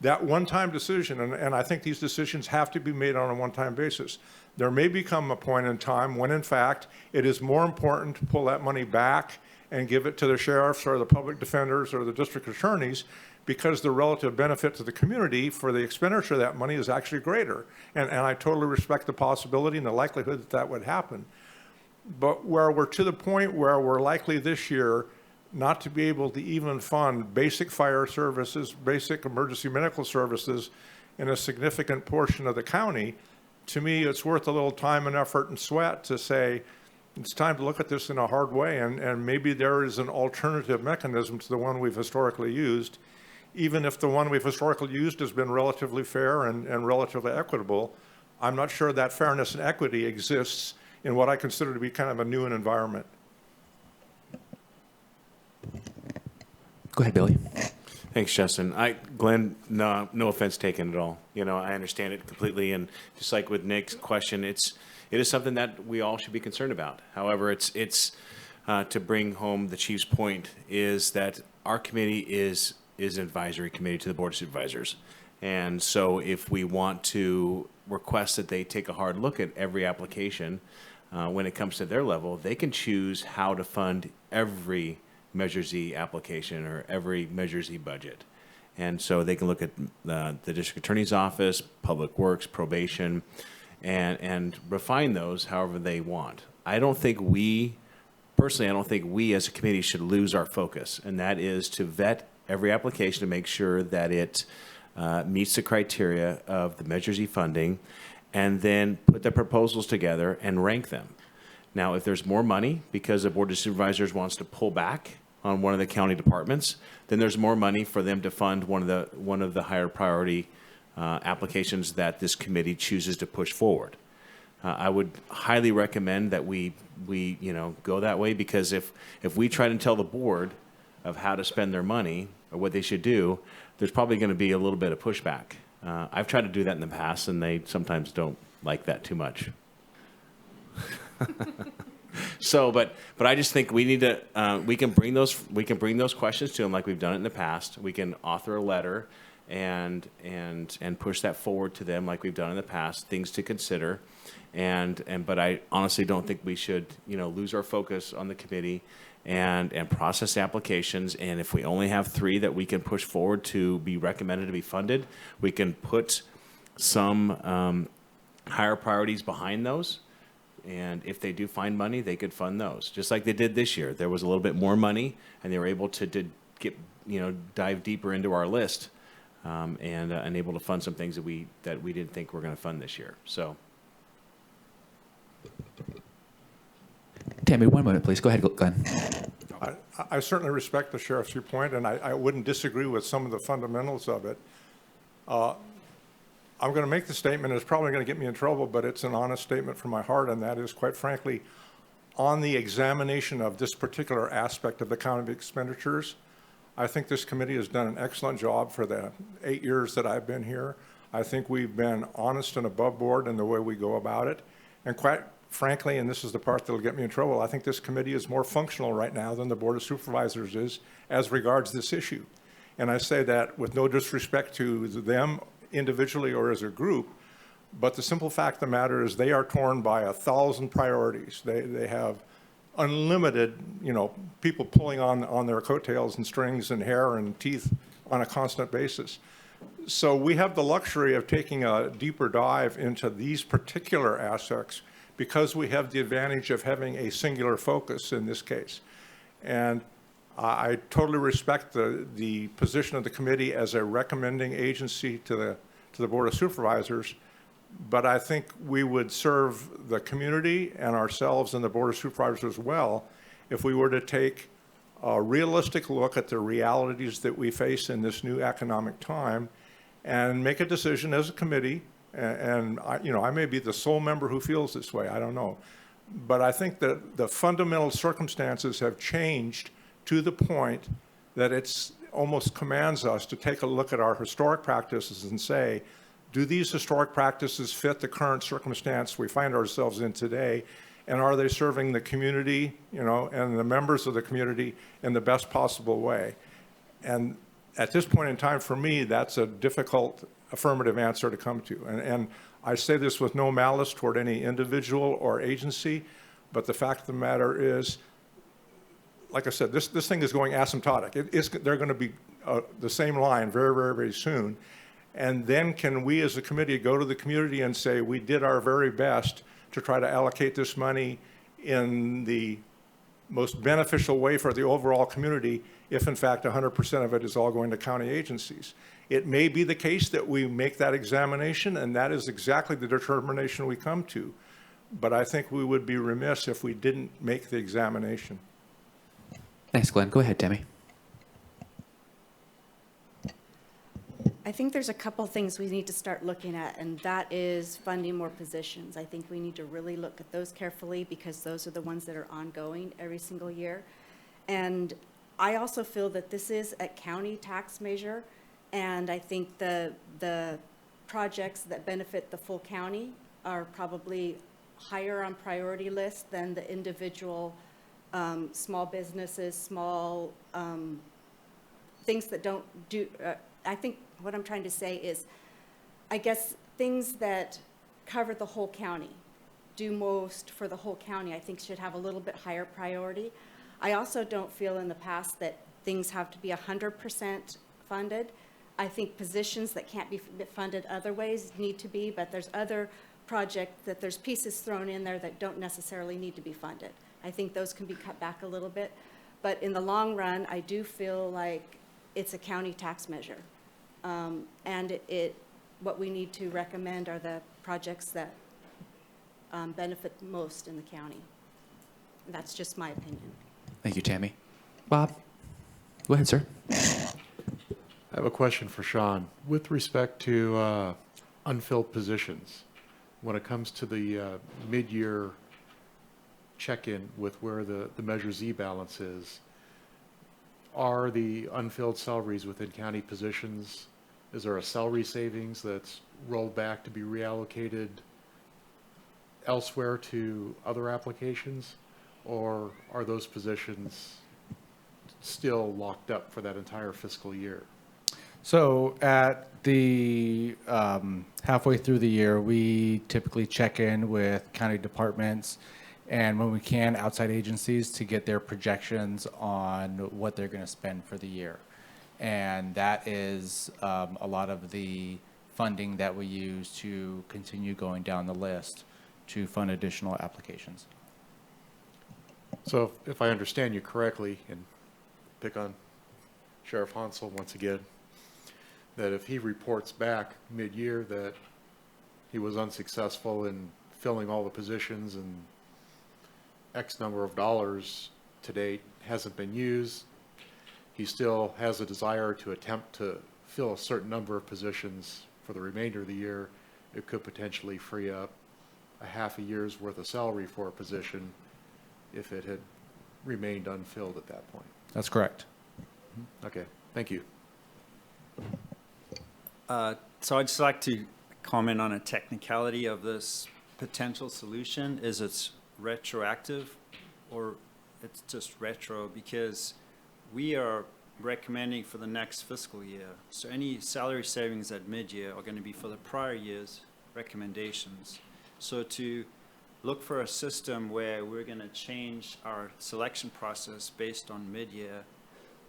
that one-time decision, and I think these decisions have to be made on a one-time basis, there may become a point in time when, in fact, it is more important to pull that money back and give it to the sheriffs or the public defenders or the district attorneys, because the relative benefit to the community for the expenditure of that money is actually greater. And I totally respect the possibility and the likelihood that that would happen. But where we're to the point where we're likely this year not to be able to even fund basic fire services, basic emergency medical services in a significant portion of the county, to me, it's worth a little time and effort and sweat to say, it's time to look at this in a hard way, and maybe there is an alternative mechanism to the one we've historically used. Even if the one we've historically used has been relatively fair and relatively equitable, I'm not sure that fairness and equity exists in what I consider to be kind of a new environment. Go ahead, Billy. Thanks, Justin. Glenn, no offense taken at all. You know, I understand it completely, and just like with Nick's question, it is something that we all should be concerned about. However, it's to bring home the chief's point is that our committee is an advisory committee to the Board of Supervisors, and so if we want to request that they take a hard look at every application when it comes to their level, they can choose how to fund every Measure Z application or every Measure Z budget. And so they can look at the district attorney's office, public works, probation, and refine those however they want. I don't think we as a committee should lose our focus, and that is to vet every application to make sure that it meets the criteria of the Measure Z funding, and then put the proposals together and rank them. Now, if there's more money because the Board of Supervisors wants to pull back on one of the county departments, then there's more money for them to fund one of the higher priority applications that this committee chooses to push forward. I would highly recommend that we go that way, because if we try to tell the board of how to spend their money or what they should do, there's probably going to be a little bit of pushback. I've tried to do that in the past, and they sometimes don't like that too much. So, but I just think we need to we can bring those questions to them like we've done it in the past. We can author a letter and push that forward to them like we've done in the past. Things to consider, but I honestly don't think we should lose our focus on the committee and process applications. And if we only have 3 that we can push forward to be recommended to be funded, we can put some higher priorities behind those. And if they do find money, they could fund those, just like they did this year. There was a little bit more money, and they were able to get dive deeper into our list, and able to fund some things that we didn't think were going to fund this year. So, Tammy, 1 minute, please. Go ahead, Glenn. I certainly respect the sheriff's viewpoint, and I wouldn't disagree with some of the fundamentals of it. I'm going to make the statement, it's probably going to get me in trouble, but it's an honest statement from my heart, and that is, quite frankly, on the examination of this particular aspect of the county expenditures, I think this committee has done an excellent job for the 8 years that I've been here. I think we've been honest and above board in the way we go about it. And quite frankly, and this is the part that'll get me in trouble, I think this committee is more functional right now than the Board of Supervisors is as regards this issue. And I say that with no disrespect to them individually or as a group, but the simple fact of the matter is they are torn by 1,000 priorities. They have unlimited, people pulling on their coattails and strings and hair and teeth on a constant basis. So we have the luxury of taking a deeper dive into these particular aspects because we have the advantage of having a singular focus in this case. And I totally respect the position of the committee as a recommending agency to the Board of Supervisors, but I think we would serve the community and ourselves and the Board of Supervisors well if we were to take a realistic look at the realities that we face in this new economic time and make a decision as a committee. And I may be the sole member who feels this way, I don't know. But I think that the fundamental circumstances have changed to the point that it's almost commands us to take a look at our historic practices and say, do these historic practices fit the current circumstance we find ourselves in today? And are they serving the community, and the members of the community in the best possible way? And at this point in time, for me, that's a difficult affirmative answer to come to. And I say this with no malice toward any individual or agency, but the fact of the matter is, like I said, this thing is going asymptotic. They're going to be the same line very, very, very soon. And then can we as a committee go to the community and say, we did our very best to try to allocate this money in the most beneficial way for the overall community if in fact 100% of it is all going to county agencies. It may be the case that we make that examination, and that is exactly the determination we come to. But I think we would be remiss if we didn't make the examination. Thanks, Glenn. Go ahead, Tammy. I think there's a couple things we need to start looking at, and that is funding more positions. I think we need to really look at those carefully because those are the ones that are ongoing every single year. And I also feel that this is a county tax measure, and I think the projects that benefit the full county are probably higher on priority list than the individual small businesses, small things that don't do, I think what I'm trying to say is, I guess things that cover the whole county, do most for the whole county, I think should have a little bit higher priority. I also don't feel in the past that things have to be 100% funded. I think positions that can't be funded other ways need to be, but there's other projects that there's pieces thrown in there that don't necessarily need to be funded. I think those can be cut back a little bit. But in the long run, I do feel like it's a county tax measure. And what we need to recommend are the projects that benefit most in the county. That's just my opinion. Thank you, Tammy. Bob, go ahead, sir. I have a question for Sean. With respect to unfilled positions, when it comes to the mid-year check-in with where the Measure Z balance is, are the unfilled salaries within county positions, is there a salary savings that's rolled back to be reallocated elsewhere to other applications? Or are those positions still locked up for that entire fiscal year? So at the halfway through the year, we typically check in with county departments and when we can, outside agencies to get their projections on what they're going to spend for the year. And that is a lot of the funding that we use to continue going down the list to fund additional applications. So if I understand you correctly, and pick on Sheriff Hansel once again, that if he reports back mid-year that he was unsuccessful in filling all the positions and X number of dollars to date hasn't been used, he still has a desire to attempt to fill a certain number of positions for the remainder of the year, it could potentially free up a half a year's worth of salary for a position if it had remained unfilled at that point. That's correct. Okay, thank you. So I'd just like to comment on a technicality of this potential solution. Is it's retroactive or it's just retro? Because we are recommending for the next fiscal year. So any salary savings at mid-year are going to be for the prior year's recommendations. So to look for a system where we're going to change our selection process based on mid-year,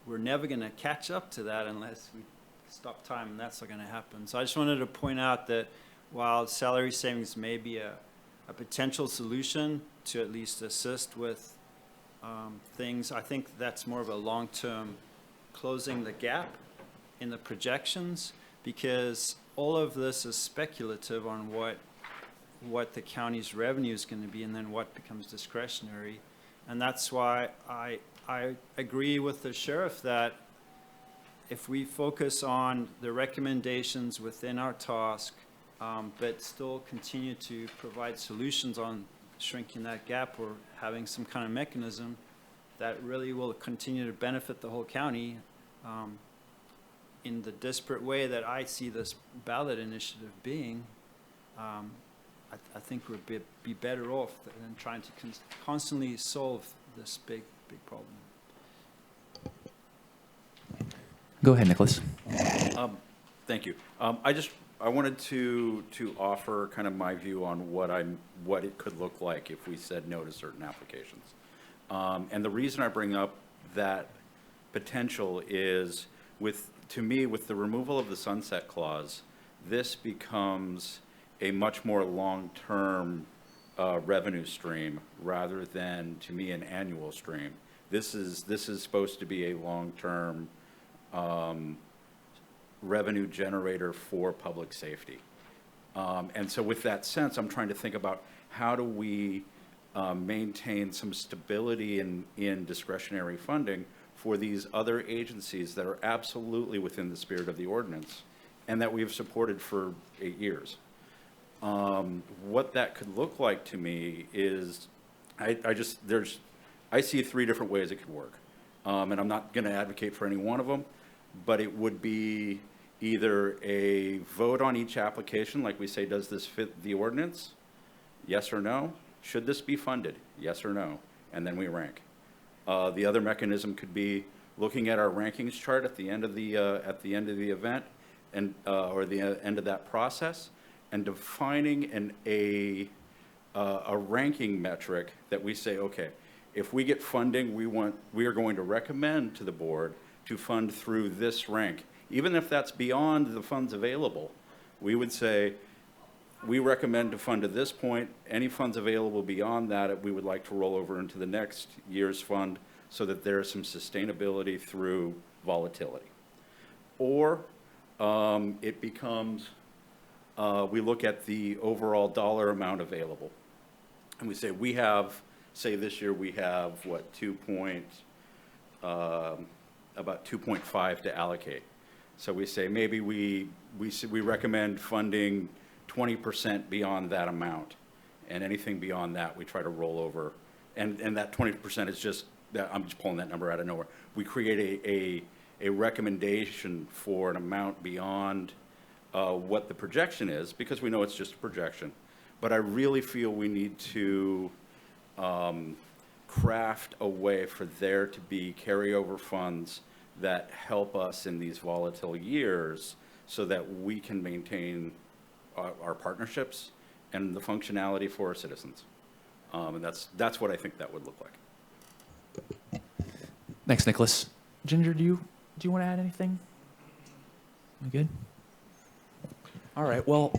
we're never going to catch up to that unless we stop time, and that's not going to happen. So I just wanted to point out that while salary savings may be a potential solution to at least assist with things, I think that's more of a long-term closing the gap in the projections, because all of this is speculative on what the county's revenue is going to be and then what becomes discretionary. And that's why I agree with the sheriff that if we focus on the recommendations within our task, but still continue to provide solutions on shrinking that gap or having some kind of mechanism that really will continue to benefit the whole county in the disparate way that I see this ballot initiative being, I think we'd be better off than trying to constantly solve this big problem. Go ahead, Nicholas. Thank you. I wanted to offer kind of my view on what it could look like if we said no to certain applications. And the reason I bring up that potential is to me, with the removal of the sunset clause, this becomes a much more long-term revenue stream rather than, to me, an annual stream. This is supposed to be a long-term revenue generator for public safety. And so with that sense, I'm trying to think about how do we maintain some stability in discretionary funding for these other agencies that are absolutely within the spirit of the ordinance and that we've supported for 8 years. What that could look like to me is, I see 3 different ways it could work. And I'm not going to advocate for any one of them, but it would be either a vote on each application, like we say, does this fit the ordinance? Yes or no? Should this be funded? Yes or no? And then we rank. The other mechanism could be looking at our rankings chart at the end of the event, and or the end of that process, and defining a ranking metric that we say, okay, if we get funding, we are going to recommend to the board to fund through this rank, even if that's beyond the funds available. We would say, we recommend to fund to this point. Any funds available beyond that, we would like to roll over into the next year's fund so that there is some sustainability through volatility. Or it becomes, we look at the overall dollar amount available. And we say, we have, say this year we have, what, about 2.5 to allocate. So we say maybe we recommend funding 20% beyond that amount, and anything beyond that we try to roll over, and that 20% is just that, I'm just pulling that number out of nowhere. We create a recommendation for an amount beyond what the projection is, because we know it's just a projection. But I really feel we need to craft a way for there to be carryover funds that help us in these volatile years so that we can maintain our partnerships and the functionality for our citizens. And that's what I think that would look like. Thanks, Nicholas. Ginger, do you want to add anything? You good? All right, well,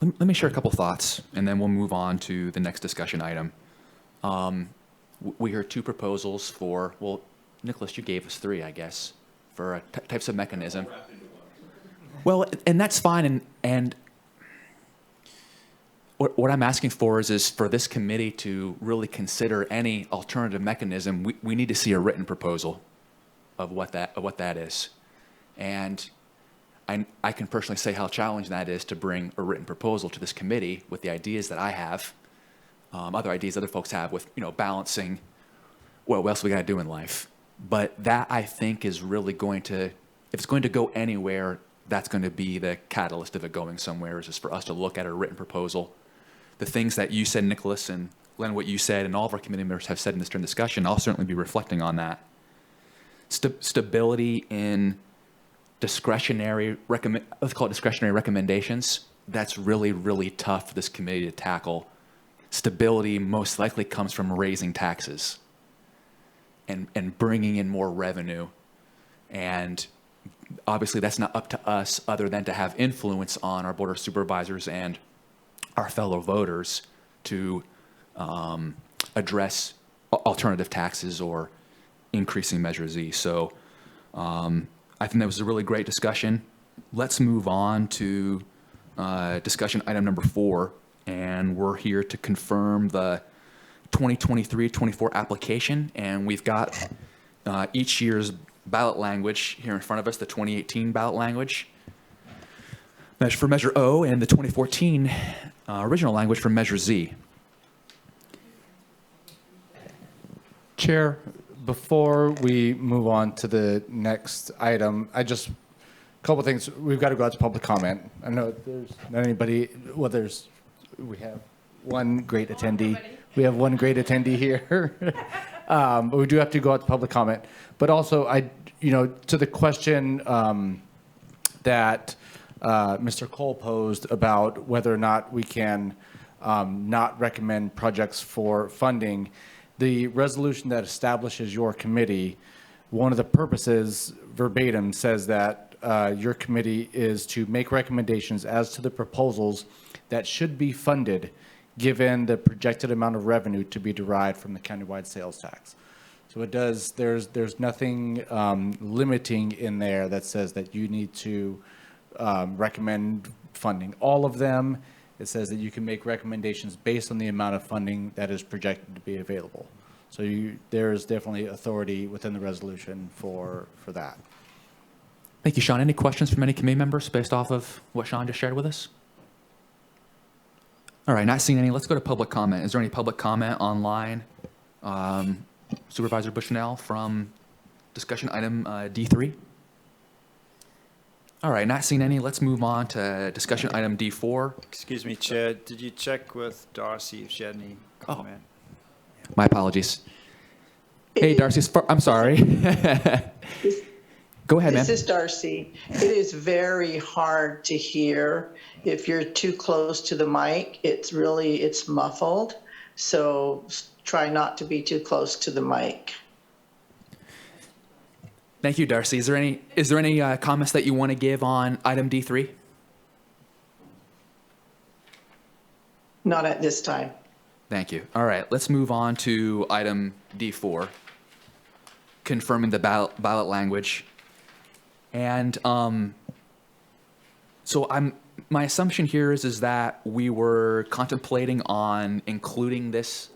let me share a couple thoughts, and then we'll move on to the next discussion item. We heard 2 proposals for, well, Nicholas, you gave us 3, I guess, for types of mechanism. Well, and that's fine, and what I'm asking for is for this committee to really consider any alternative mechanism. We need to see a written proposal of what that is. And I can personally say how challenging that is to bring a written proposal to this committee with the ideas that I have, other ideas other folks have with, balancing what else we got to do in life. But that, I think, is really going to, if it's going to go anywhere, that's going to be the catalyst of it going somewhere, is just for us to look at a written proposal. The things that you said, Nicholas, and Len, what you said, and all of our committee members have said in this during discussion, I'll certainly be reflecting on that. Stability in discretionary, let's call it discretionary recommendations, that's really, really tough for this committee to tackle. Stability most likely comes from raising taxes and bringing in more revenue. And obviously that's not up to us other than to have influence on our Board of Supervisors and our fellow voters to address alternative taxes or increasing Measure Z. So I think that was a really great discussion. Let's move on to discussion item number 4, and we're here to confirm the 2023-24 application, and we've got each year's ballot language here in front of us, the 2018 ballot language for Measure O, and the 2014 original language for Measure Z. Chair, before we move on to the next item, a couple things. We've got to go out to public comment. I know there's not anybody, well, we have one great attendee. We have one great attendee here. But we do have to go out to public comment. But also, to the question that Mr. Cole posed about whether or not we can not recommend projects for funding, the resolution that establishes your committee, one of the purposes verbatim says that your committee is to make recommendations as to the proposals that should be funded given the projected amount of revenue to be derived from the countywide sales tax. So it does, there's nothing limiting in there that says that you need to recommend funding all of them. It says that you can make recommendations based on the amount of funding that is projected to be available. So there's definitely authority within the resolution for that. Thank you, Sean. Any questions from any committee members based off of what Sean just shared with us? All right, not seeing any. Let's go to public comment. Is there any public comment online? Supervisor Bushnell from discussion item D3? All right, not seeing any. Let's move on to discussion item D4. Excuse me, Chair, did you check with Darcy if she had any comment? My apologies. Hey, Darcy, I'm sorry. Go ahead, ma'am. This is Darcy. It is very hard to hear if you're too close to the mic. It's muffled. So try not to be too close to the mic. Thank you, Darcy. Is there any comments that you want to give on item D3? Not at this time. Thank you. All right, let's move on to item D4, confirming the ballot language. And so my assumption here is that we were contemplating on including this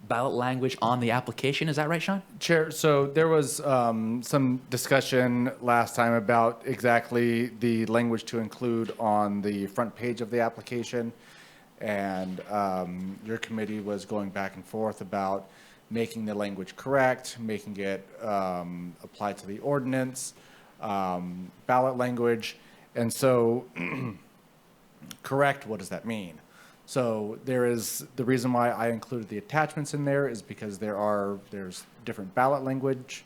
ballot language on the application. Is that right, Sean? Chair, so there was some discussion last time about exactly the language to include on the front page of the application. And your committee was going back and forth about making the language correct, making it apply to the ordinance, ballot language. And so correct, what does that mean? So there's the reason why I included the attachments in there is because there's different ballot language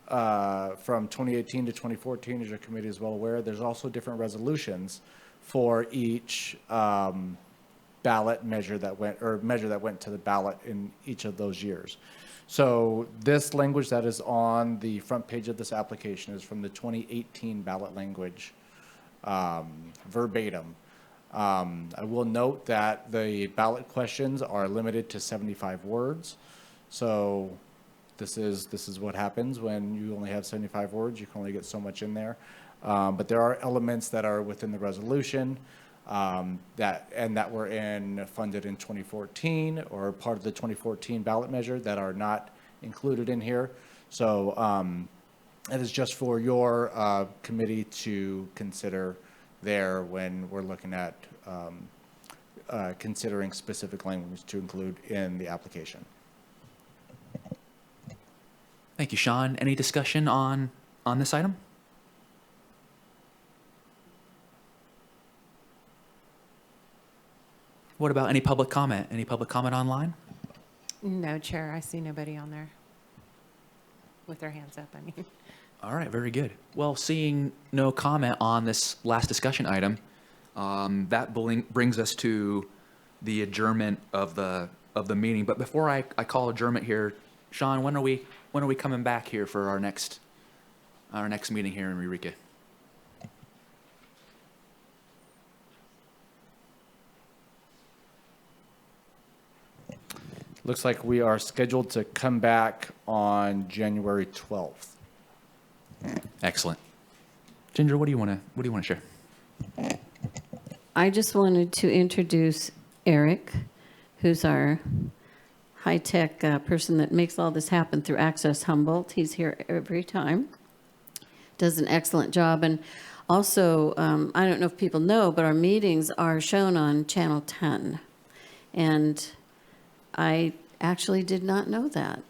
from 2018 to 2014, as your committee is well aware. There's also different resolutions for each ballot measure that went to the ballot in each of those years. So this language that is on the front page of this application is from the 2018 ballot language, verbatim. I will note that the ballot questions are limited to 75 words. So this is what happens when you only have 75 words. You can only get so much in there. But there are elements that are within the resolution that were funded in 2014 or part of the 2014 ballot measure that are not included in here. So That is just for your committee to consider there when we're looking at considering specific language to include in the application. Thank you, Sean. Any discussion on this item? What about any public comment? Any public comment online? No, Chair, I see nobody on there with their hands up, I mean. All right, very good. Well, seeing no comment on this last discussion item, that brings us to the adjournment of the meeting. But before I call adjournment here, Sean, when are we coming back here for our next meeting here in Eureka? Looks like we are scheduled to come back on January 12th. Excellent. Ginger, what do you want to share? I just wanted to introduce Eric, who's our high-tech person that makes all this happen through Access Humboldt. He's here every time. Does an excellent job. And also, I don't know if people know, but our meetings are shown on Channel 10. And I actually did not know that.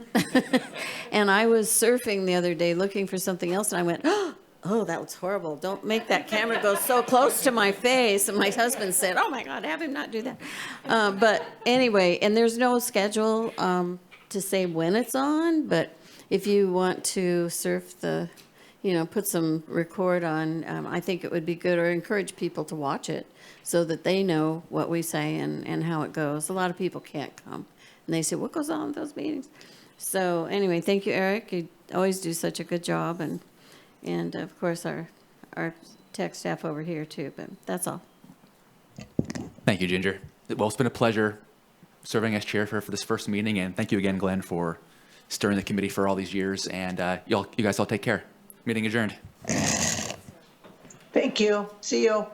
And I was surfing the other day looking for something else, and I went, oh, that was horrible. Don't make that camera go so close to my face. And my husband said, oh, my God, have him not do that. But anyway, and there's no schedule to say when it's on, but if you want to surf the, put some record on, I think it would be good, or encourage people to watch it so that they know what we say and how it goes. A lot of people can't come. And they say, what goes on in those meetings? So anyway, thank you, Eric. You always do such a good job. And of course, our tech staff over here, too. But that's all. Thank you, Ginger. Well, it's been a pleasure serving as chair for this first meeting. And thank you again, Glenn, for steering the committee for all these years. And you guys all take care. Meeting adjourned. Thank you. See you.